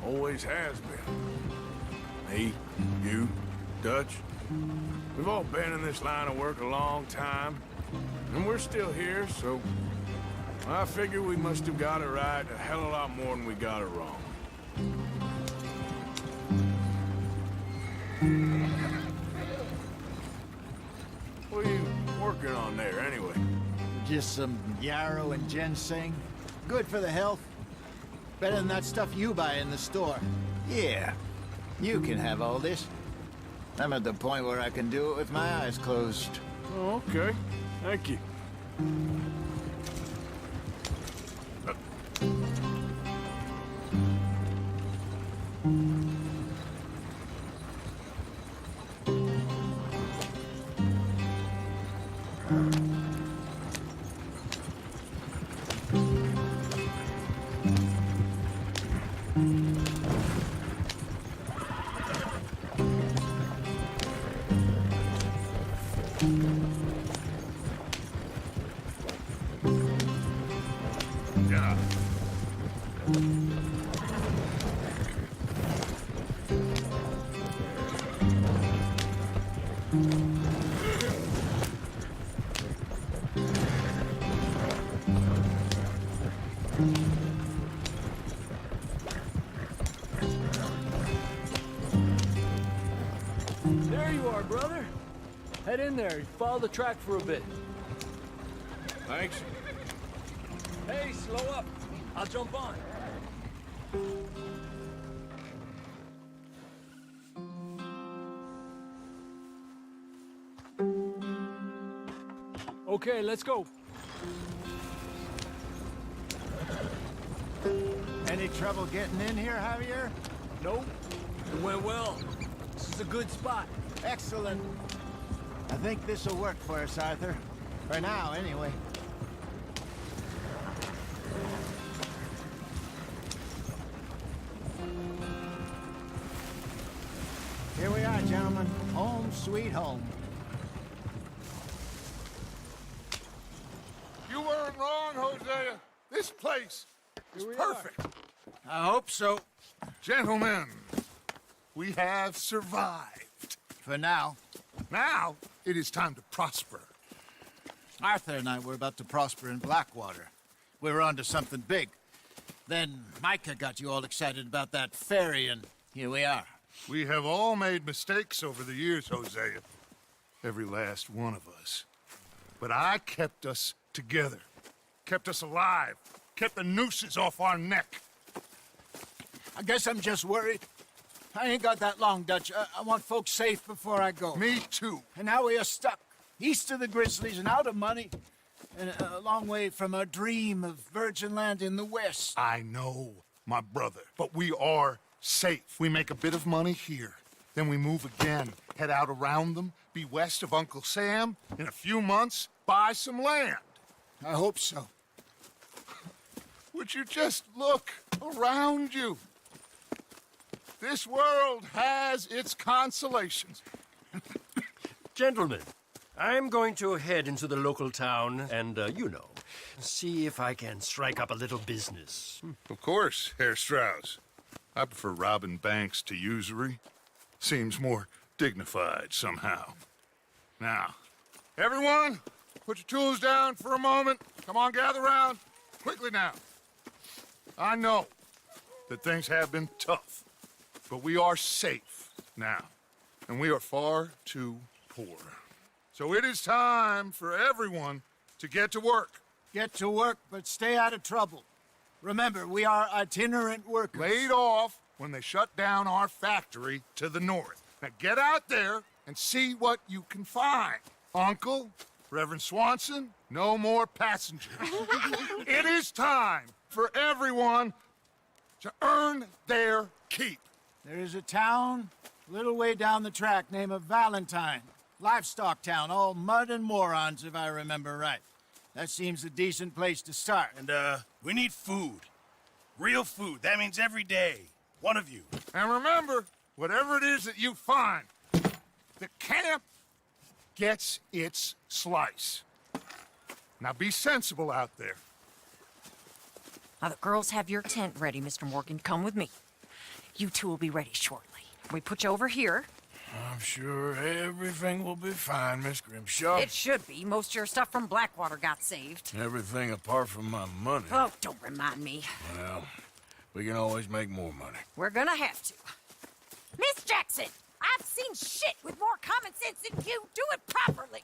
D: Always has been. Me, you, Dutch. We've all been in this line of work a long time. And we're still here, so I figure we must have got it right a hell of a lot more than we got it wrong. What are you working on there, anyway?
C: Just some yarrow and ginseng. Good for the health. Better than that stuff you buy in the store. Yeah, you can have all this. I'm at the point where I can do it with my eyes closed.
D: Oh, okay. Thank you. Yeah.
I: There you are, brother. Head in there. Follow the track for a bit.
D: Thanks.
I: Hey, slow up. I'll jump on. Okay, let's go.
C: Any trouble getting in here, Javier?
I: Nope. It went well. This is a good spot.
C: Excellent. I think this'll work for us, Arthur. For now, anyway. gentlemen. Home sweet home.
B: You weren't wrong, Hosea. This place is perfect.
C: I hope so.
B: Gentlemen, we have survived.
C: For now.
B: Now, it is time to prosper.
C: Arthur and I were about to prosper in Blackwater. We were onto something big. Then Micah got you all excited about that ferry, and here we are.
B: We have all made mistakes over the years, Hosea. Every last one of us. But I kept us together. Kept us alive. Kept the nooses off our neck.
C: I guess I'm just worried. I ain't got that long, Dutch. I want folks safe before I go.
B: Me too.
C: And now we are stuck. East of the Grizzlies and out of money. And a long way from our dream of virgin land in the west.
B: I know, my brother. But we are safe. We make a bit of money here. Then we move again. Head out around them. Be west of Uncle Sam. In a few months, buy some land.
C: I hope so.
B: Would you just look around you? This world has its consolations.
Q: Gentlemen, I'm going to head into the local town and, see if I can strike up a little business.
B: Of course, Herr Strauss. I prefer robbing banks to usury. Seems more dignified somehow. Now, everyone, put your tools down for a moment. Come on, gather round. Quickly now. I know that things have been tough, but we are safe now, and we are far too poor. So it is time for everyone to get to work.
C: Get to work, but stay out of trouble. Remember, we are itinerant workers.
B: Laid off when they shut down our factory to the north. Now get out there and see what you can find. Uncle, Reverend Swanson, no more passengers. It is time for everyone to earn their keep.
C: There is a town a little way down the track named Valentine. Livestock town, all mud and morons, if I remember right. That seems a decent place to start.
R: And, we need food. Real food. That means every day. One of you.
B: And remember, whatever it is that you find, the camp gets its slice. Now be sensible out there.
E: Now, the girls have your tent ready, Mr. Morgan. Come with me. You two will be ready shortly. We put you over here.
D: I'm sure everything will be fine, Miss Grimshaw.
E: It should be. Most of your stuff from Blackwater got saved.
D: Everything apart from my money.
E: Oh, don't remind me.
D: Well, we can always make more money.
E: We're gonna have to. Miss Jackson, I've seen shit with more common sense than you. Do it properly.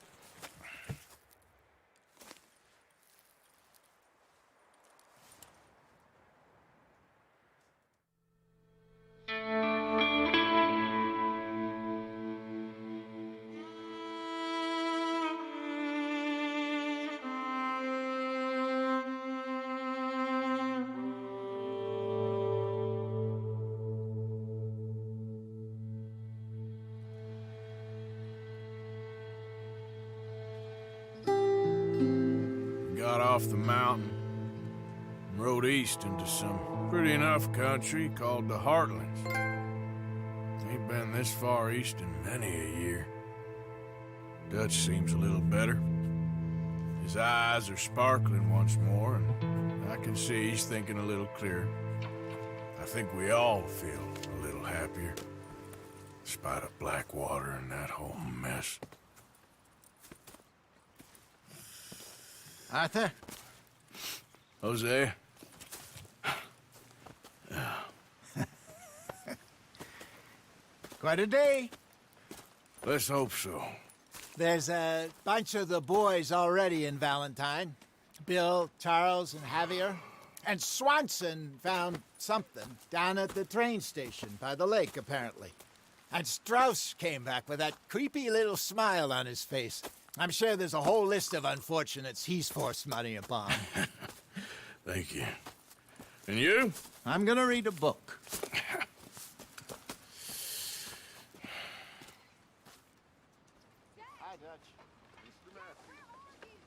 D: Got off the mountain and rode east into some pretty enough country called the Heartlands. Ain't been this far east in many a year. Dutch seems a little better. His eyes are sparkling once more, and I can see he's thinking a little clearer. I think we all feel a little happier, despite of Blackwater and that whole mess.
C: Arthur?
D: Jose?
C: Quite a day.
D: Let's hope so.
C: There's a bunch of the boys already in Valentine. Bill, Charles, and Javier. And Swanson found something down at the train station by the lake, apparently. And Strauss came back with that creepy little smile on his face. I'm sure there's a whole list of unfortunates he's forced money upon.
D: Thank you. And you?
C: I'm gonna read a book.
K: Hi, Dutch. Mr. Matthews.